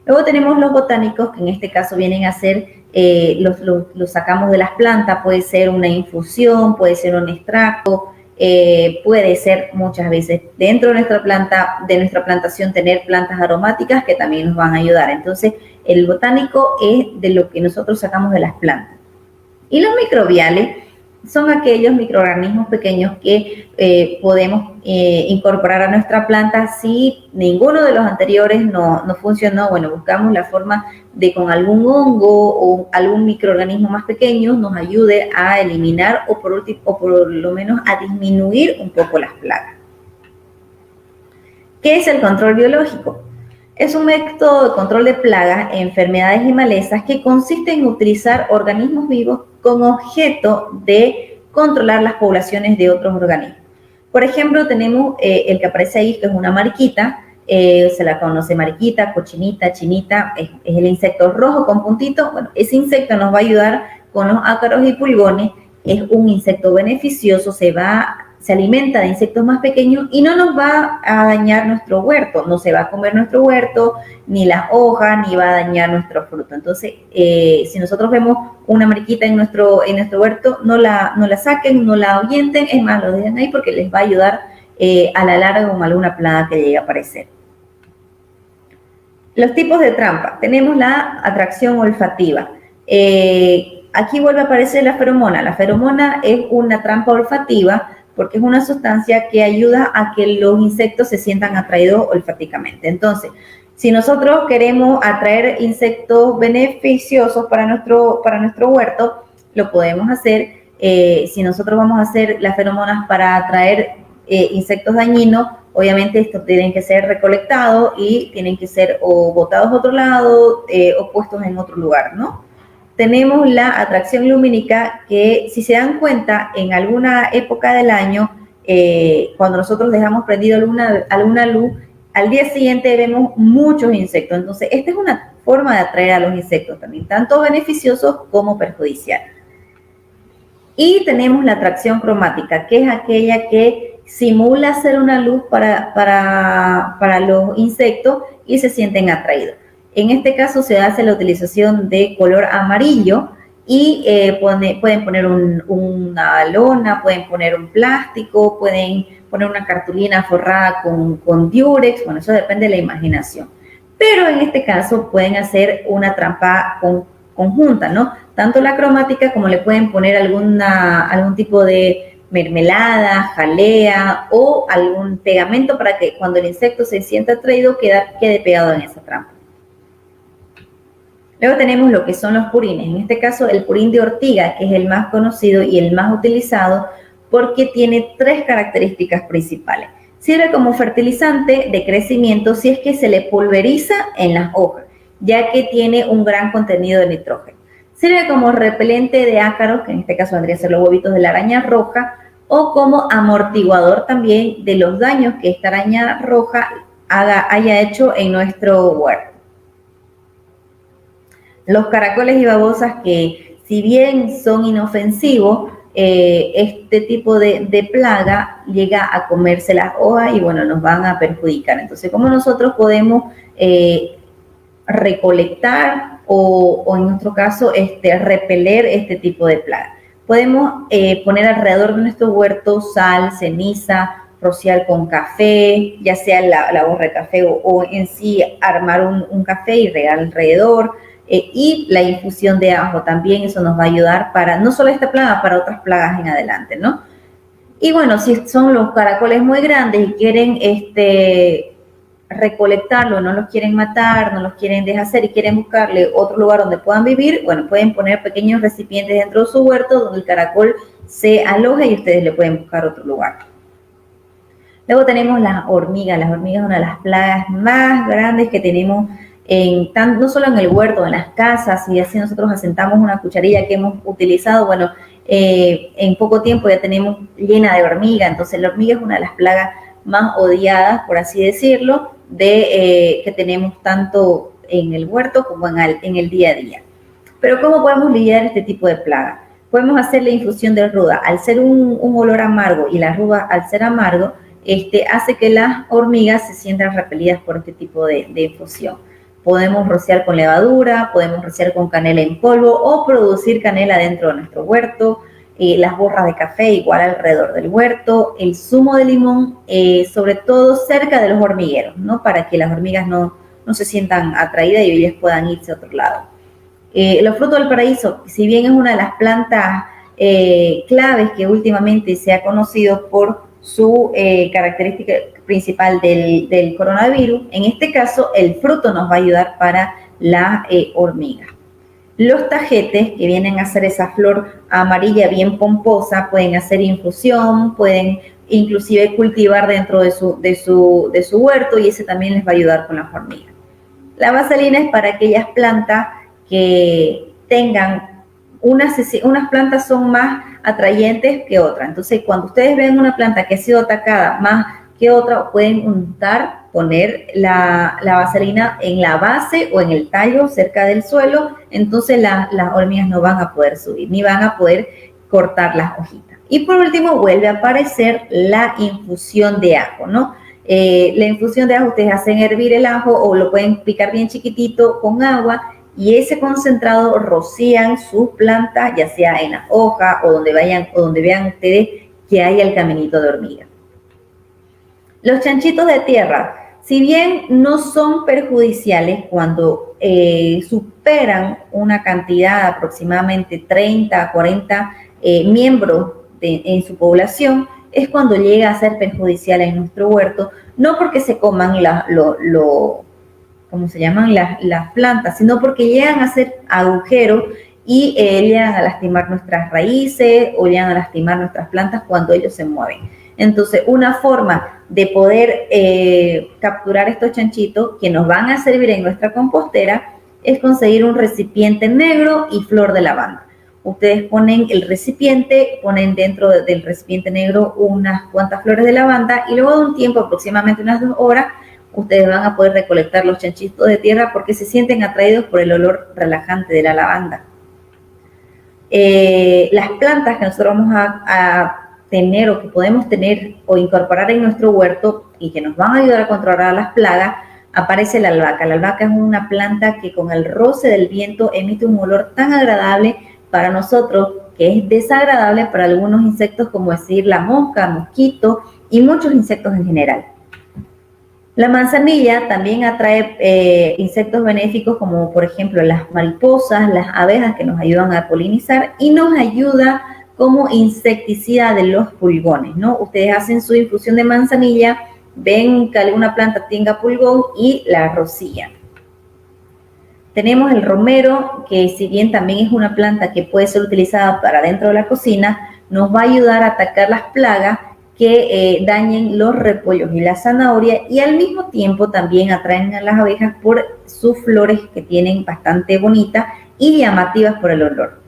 Luego tenemos los botánicos, que en este caso vienen a ser, los sacamos de las plantas, puede ser una infusión, puede ser un extracto, puede ser muchas veces dentro de nuestra plantación tener plantas aromáticas que también nos van a ayudar. Entonces, el botánico es de lo que nosotros sacamos de las plantas. Y los microbiales son aquellos microorganismos pequeños que podemos incorporar a nuestra planta. Si ninguno de los anteriores no funcionó, bueno, buscamos la forma de con algún hongo o algún microorganismo más pequeño nos ayude a eliminar o por lo menos a disminuir un poco las plagas. ¿Qué es el control biológico? Es un método de control de plagas, enfermedades y malezas que consiste en utilizar organismos vivos con objeto de controlar las poblaciones de otros organismos. Por ejemplo, tenemos el que aparece ahí, que es una mariquita, se la conoce mariquita, cochinita, chinita, es el insecto rojo con puntito. Bueno, ese insecto nos va a ayudar con los ácaros y pulgones, es un insecto beneficioso, se alimenta de insectos más pequeños y no nos va a dañar nuestro huerto, no se va a comer nuestro huerto, ni las hojas, ni va a dañar nuestro fruto. Entonces, si nosotros vemos una mariquita en nuestro huerto, no la saquen, no la ahuyenten, es más, lo dejen ahí porque les va a ayudar a la larga con alguna plaga que llegue a aparecer. Los tipos de trampa. Tenemos la atracción olfativa. Aquí vuelve a aparecer la feromona. La feromona es una trampa olfativa porque es una sustancia que ayuda a que los insectos se sientan atraídos olfáticamente. Entonces, si nosotros queremos atraer insectos beneficiosos para nuestro huerto, lo podemos hacer. Si nosotros vamos a hacer las feromonas para atraer insectos dañinos, obviamente estos tienen que ser recolectados y tienen que ser o botados a otro lado o puestos en otro lugar, ¿no? tenemos la atracción lumínica que, si se dan cuenta, en alguna época del año, cuando nosotros dejamos prendido alguna luz, al día siguiente vemos muchos insectos. Entonces, esta es una forma de atraer a los insectos también, tanto beneficiosos como perjudiciales. Y tenemos la atracción cromática, que es aquella que simula ser una luz para los insectos y se sienten atraídos. En este caso se hace la utilización de color amarillo y pueden poner una lona, pueden poner un plástico, pueden poner una cartulina forrada con diurex. Bueno, eso depende de la imaginación. Pero en este caso pueden hacer una trampa conjunta, ¿no? Tanto la cromática como le pueden poner algún tipo de mermelada, jalea o algún pegamento para que cuando el insecto se sienta atraído quede pegado en esa trampa. Luego tenemos lo que son los purines. En este caso, el purín de ortiga, que es el más conocido y el más utilizado porque tiene 3 características principales. Sirve como fertilizante de crecimiento si es que se le pulveriza en las hojas, ya que tiene un gran contenido de nitrógeno. Sirve como repelente de ácaros, que en este caso vendrían a ser los huevitos de la araña roja, o como amortiguador también de los daños que esta araña roja haya hecho en nuestro huerto. Los caracoles y babosas, que si bien son inofensivos, este tipo de plaga llega a comerse las hojas y bueno, nos van a perjudicar. Entonces, ¿cómo nosotros podemos recolectar o en nuestro caso repeler este tipo de plaga? Podemos poner alrededor de nuestro huerto sal, ceniza, rociar con café, ya sea la borra de café o en sí armar un café y regar alrededor. Y la infusión de ajo también, eso nos va a ayudar para no solo esta plaga, para otras plagas en adelante, ¿no? Y bueno, si son los caracoles muy grandes y quieren recolectarlo, no los quieren matar, no los quieren deshacer y quieren buscarle otro lugar donde puedan vivir, bueno, pueden poner pequeños recipientes dentro de su huerto donde el caracol se aloja y ustedes le pueden buscar otro lugar. Luego tenemos las hormigas. Las hormigas son una de las plagas más grandes que tenemos no solo en el huerto, en las casas, y así nosotros asentamos una cucharilla que hemos utilizado, bueno, en poco tiempo ya tenemos llena de hormiga. Entonces la hormiga es una de las plagas más odiadas, por así decirlo, que tenemos tanto en el huerto como en el día a día. Pero ¿cómo podemos lidiar este tipo de plaga? Podemos hacer la infusión de ruda. Al ser un olor amargo y la ruda al ser amargo, hace que las hormigas se sientan repelidas por este tipo de infusión. Podemos rociar con levadura, podemos rociar con canela en polvo o producir canela dentro de nuestro huerto, las borras de café igual alrededor del huerto, el zumo de limón, sobre todo cerca de los hormigueros, ¿no? Para que las hormigas no se sientan atraídas y ellas puedan irse a otro lado. Los frutos del paraíso, si bien es una de las plantas claves que últimamente se ha conocido por su característica principal del coronavirus, en este caso el fruto nos va a ayudar para la hormiga. Los tajetes, que vienen a ser esa flor amarilla bien pomposa, pueden hacer infusión, pueden inclusive cultivar dentro de su huerto y ese también les va a ayudar con las hormigas. La vaselina es para aquellas plantas que tengan unas plantas son más atrayentes que otras. Entonces, cuando ustedes ven una planta que ha sido atacada más que otra, pueden poner la vaselina en la base o en el tallo cerca del suelo. Entonces, las hormigas no van a poder subir ni van a poder cortar las hojitas. Y por último, vuelve a aparecer la infusión de ajo, ¿no? La infusión de ajo, ustedes hacen hervir el ajo o lo pueden picar bien chiquitito con agua y ese concentrado rocían sus plantas, ya sea en las hojas o donde vean ustedes que hay el caminito de hormiga. Los chanchitos de tierra, si bien no son perjudiciales cuando superan una cantidad de aproximadamente 30 a 40 miembros en su población, es cuando llega a ser perjudicial en nuestro huerto, no porque se coman ¿cómo se llaman? Las plantas, sino porque llegan a hacer agujeros y llegan a lastimar nuestras raíces o llegan a lastimar nuestras plantas cuando ellos se mueven. Entonces, una forma de poder capturar estos chanchitos que nos van a servir en nuestra compostera es conseguir un recipiente negro y flor de lavanda. Ustedes ponen el recipiente, ponen dentro del recipiente negro unas cuantas flores de lavanda y luego de un tiempo, aproximadamente unas 2 horas, ustedes van a poder recolectar los chanchitos de tierra porque se sienten atraídos por el olor relajante de la lavanda. Las plantas que nosotros vamos a tener o que podemos tener o incorporar en nuestro huerto y que nos van a ayudar a controlar las plagas, aparece la albahaca. La albahaca es una planta que con el roce del viento emite un olor tan agradable para nosotros que es desagradable para algunos insectos, como decir la mosca, mosquito y muchos insectos en general. La manzanilla también atrae insectos benéficos como por ejemplo las mariposas, las abejas que nos ayudan a polinizar y nos ayuda como insecticida de los pulgones, ¿no? Ustedes hacen su infusión de manzanilla, ven que alguna planta tenga pulgón y la rocían. Tenemos el romero, que si bien también es una planta que puede ser utilizada para dentro de la cocina, nos va a ayudar a atacar las plagas que dañen los repollos y la zanahoria y al mismo tiempo también atraen a las abejas por sus flores que tienen bastante bonitas y llamativas por el olor.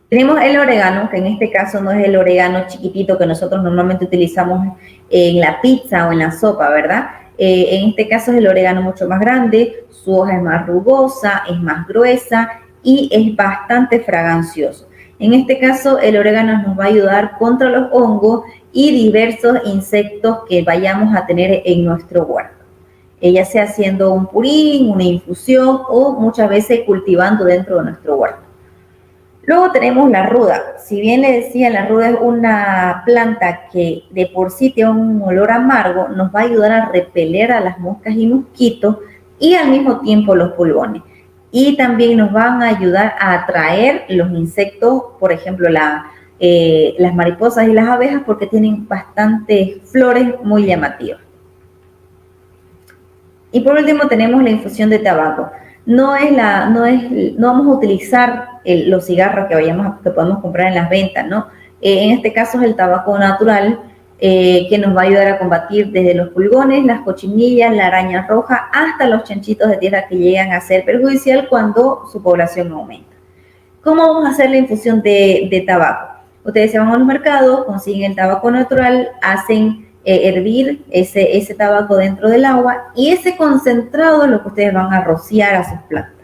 Tenemos el orégano, que en este caso no es el orégano chiquitito que nosotros normalmente utilizamos en la pizza o en la sopa, ¿verdad? En este caso es el orégano mucho más grande, su hoja es más rugosa, es más gruesa y es bastante fragancioso. En este caso, el orégano nos va a ayudar contra los hongos y diversos insectos que vayamos a tener en nuestro huerto. Ya sea haciendo un purín, una infusión o muchas veces cultivando dentro de nuestro huerto. Luego tenemos la ruda. Si bien le decía, la ruda es una planta que de por sí tiene un olor amargo, nos va a ayudar a repeler a las moscas y mosquitos y al mismo tiempo los pulgones. Y también nos van a ayudar a atraer los insectos, por ejemplo, las mariposas y las abejas, porque tienen bastantes flores muy llamativas. Y por último tenemos la infusión de tabaco. No vamos a utilizar los cigarros que podemos comprar en las ventas, ¿no? En este caso es el tabaco natural, que nos va a ayudar a combatir desde los pulgones, las cochinillas, la araña roja, hasta los chanchitos de tierra que llegan a ser perjudicial cuando su población aumenta. ¿Cómo vamos a hacer la infusión de tabaco? Ustedes se van a los mercados, consiguen el tabaco natural, hacen hervir ese tabaco dentro del agua y ese concentrado es lo que ustedes van a rociar a sus plantas.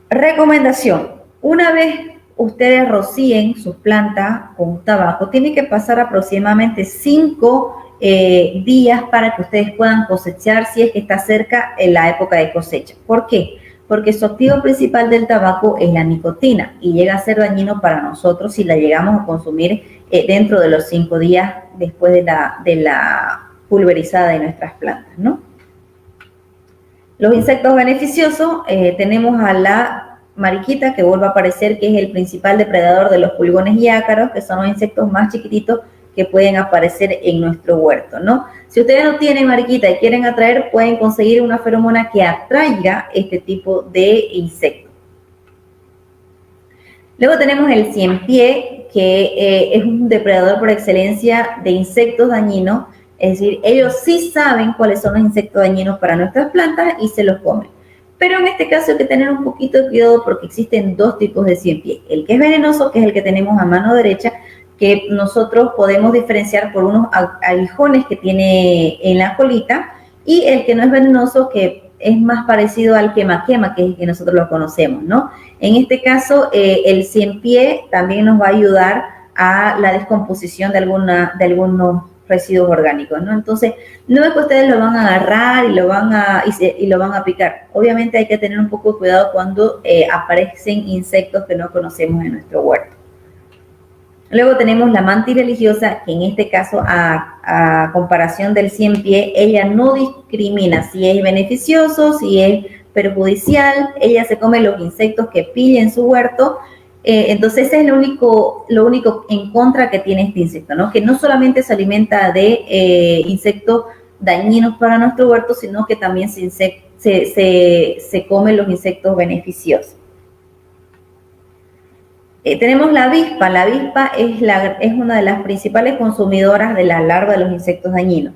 Recomendación: una vez ustedes rocíen sus plantas con tabaco, tiene que pasar aproximadamente 5 días para que ustedes puedan cosechar si es que está cerca en la época de cosecha. ¿Por qué? Porque su activo principal del tabaco es la nicotina y llega a ser dañino para nosotros si la llegamos a consumir dentro de los 5 días después de la pulverizada de nuestras plantas, ¿no? Los insectos beneficiosos, tenemos a la mariquita, que vuelve a aparecer, que es el principal depredador de los pulgones y ácaros, que son los insectos más chiquititos que pueden aparecer en nuestro huerto, ¿no? Si ustedes no tienen mariquita y quieren atraer, pueden conseguir una feromona que atraiga este tipo de insectos. Luego tenemos el ciempié, que es un depredador por excelencia de insectos dañinos, es decir, ellos sí saben cuáles son los insectos dañinos para nuestras plantas y se los comen. Pero en este caso hay que tener un poquito de cuidado porque existen 2 tipos de ciempié. El que es venenoso, que es el que tenemos a mano derecha, que nosotros podemos diferenciar por unos aguijones que tiene en la colita, y el que no es venenoso, que es más parecido al quema-quema, que es el que nosotros lo conocemos, ¿no? En este caso, el ciempié también nos va a ayudar a la descomposición de algunos residuos orgánicos, ¿no? Entonces, no es que ustedes lo van a agarrar y lo van a picar. Obviamente hay que tener un poco de cuidado cuando aparecen insectos que no conocemos en nuestro huerto. Luego tenemos la mantis religiosa, que en este caso, a comparación del ciempié, ella no discrimina si es beneficioso, si es perjudicial. Ella se come los insectos que pilla en su huerto. Entonces, ese es lo único en contra que tiene este insecto, ¿no? Que no solamente se alimenta de insectos dañinos para nuestro huerto, sino que también se come los insectos beneficiosos. Tenemos la avispa. La avispa es una de las principales consumidoras de la larva de los insectos dañinos.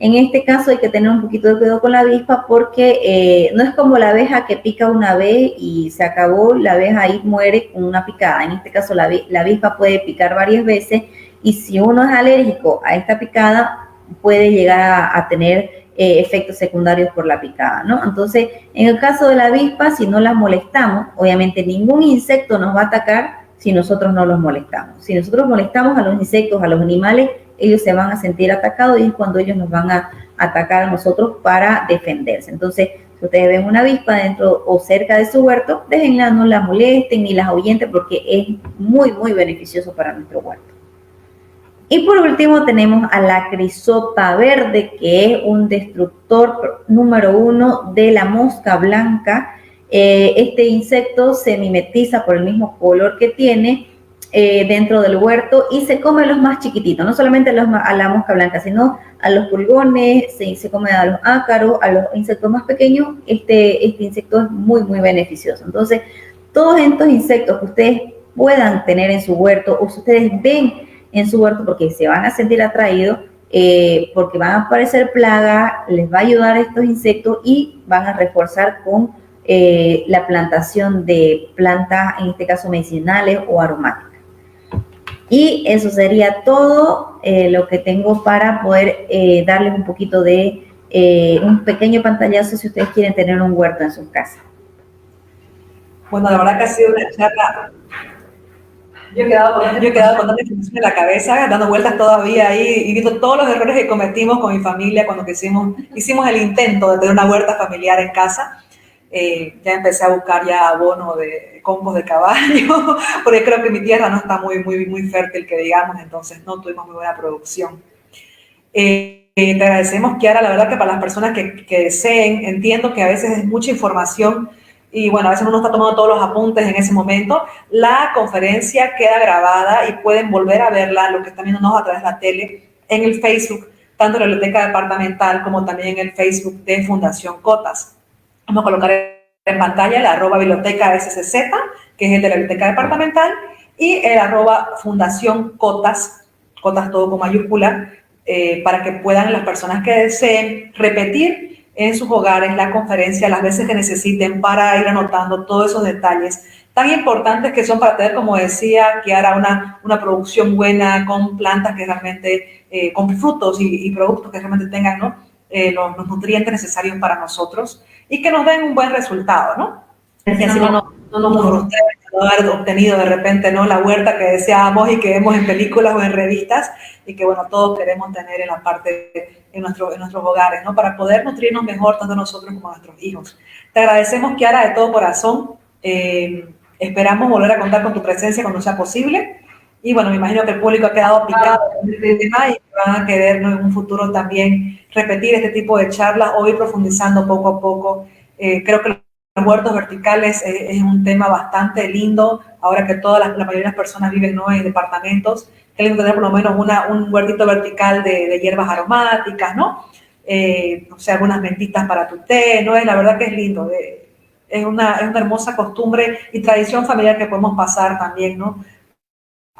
En este caso hay que tener un poquito de cuidado con la avispa porque no es como la abeja que pica una vez y se acabó, la abeja ahí muere con una picada. En este caso la avispa puede picar varias veces y si uno es alérgico a esta picada puede llegar a tener efectos secundarios por la picada, ¿no? Entonces, en el caso de la avispa, si no la molestamos, obviamente ningún insecto nos va a atacar si nosotros no los molestamos. Si nosotros molestamos a los insectos, a los animales, ellos se van a sentir atacados y es cuando ellos nos van a atacar a nosotros para defenderse. Entonces, si ustedes ven una avispa dentro o cerca de su huerto, déjenla, no la molesten ni las ahuyenten porque es muy, muy beneficioso para nuestro huerto. Y por último tenemos a la crisota verde, que es un destructor número 1 de la mosca blanca. Este insecto se mimetiza por el mismo color que tiene dentro del huerto y se come a los más chiquititos, no solamente a la mosca blanca, sino a los pulgones, se come a los ácaros, a los insectos más pequeños. Este insecto es muy, muy beneficioso. Entonces, todos estos insectos que ustedes puedan tener en su huerto o si ustedes ven en su huerto porque se van a sentir atraídos, porque van a aparecer plagas, les va a ayudar a estos insectos y van a reforzar con la plantación de plantas, en este caso medicinales o aromáticas. Y eso sería todo lo que tengo para poder darles un poquito de un pequeño pantallazo si ustedes quieren tener un huerto en sus casas. Bueno, la verdad que ha sido una charla. Yo he quedado con tanta información en la cabeza, dando vueltas todavía ahí y viendo todos los errores que cometimos con mi familia cuando hicimos el intento de tener una huerta familiar en casa. Ya empecé a buscar ya abono de compost de caballo, porque creo que mi tierra no está muy fértil, que digamos, entonces no tuvimos muy buena producción. Te agradecemos, Kiara, la verdad que para las personas que deseen, entiendo que a veces es mucha información y bueno, a veces uno está tomando todos los apuntes en ese momento. La conferencia queda grabada y pueden volver a verla, lo que están viéndonos a través de la tele, en el Facebook, tanto en la Biblioteca Departamental como también en el Facebook de Fundación Cotas. Vamos a colocar en pantalla el @biblioteca SCZ, que es el de la Biblioteca Departamental, y el @Fundación Cotas, Cotas todo con mayúscula, para que puedan las personas que deseen repetir en sus hogares la conferencia las veces que necesiten para ir anotando todos esos detalles tan importantes que son para tener, como decía Kiara, una producción buena con plantas que realmente, con frutos y productos que realmente tengan, ¿no? Los nutrientes necesarios para nosotros y que nos den un buen resultado, ¿no? Y así no nos frustremos de haber obtenido de repente, ¿no?, la huerta que deseábamos y que vemos en películas o en revistas y que, bueno, todos queremos tener en la parte, en nuestros hogares, ¿no?, para poder nutrirnos mejor tanto nosotros como nuestros hijos. Te agradecemos, Kiara, de todo corazón. Esperamos volver a contar con tu presencia cuando sea posible. Y bueno, me imagino que el público ha quedado picado en este tema y van a querer, ¿no?, en un futuro también repetir este tipo de charlas o ir profundizando poco a poco. Creo que los huertos verticales es un tema bastante lindo, ahora que la mayoría de las personas viven, ¿no?, en departamentos. Que lindo tener por lo menos un huertito vertical de hierbas aromáticas, ¿no? O sea, algunas mentitas para tu té, ¿no? La verdad que es lindo. Es una hermosa costumbre y tradición familiar que podemos pasar también, ¿no?,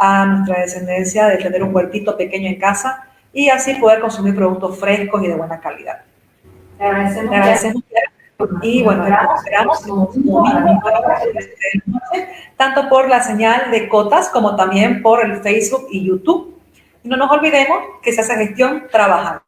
a nuestra descendencia, de tener un huertito pequeño en casa y así poder consumir productos frescos y de buena calidad. Te agradecemos. Y bueno, esperamos tanto por la señal de Cotas como también por el Facebook y YouTube. Y no nos olvidemos que se hace gestión trabajando.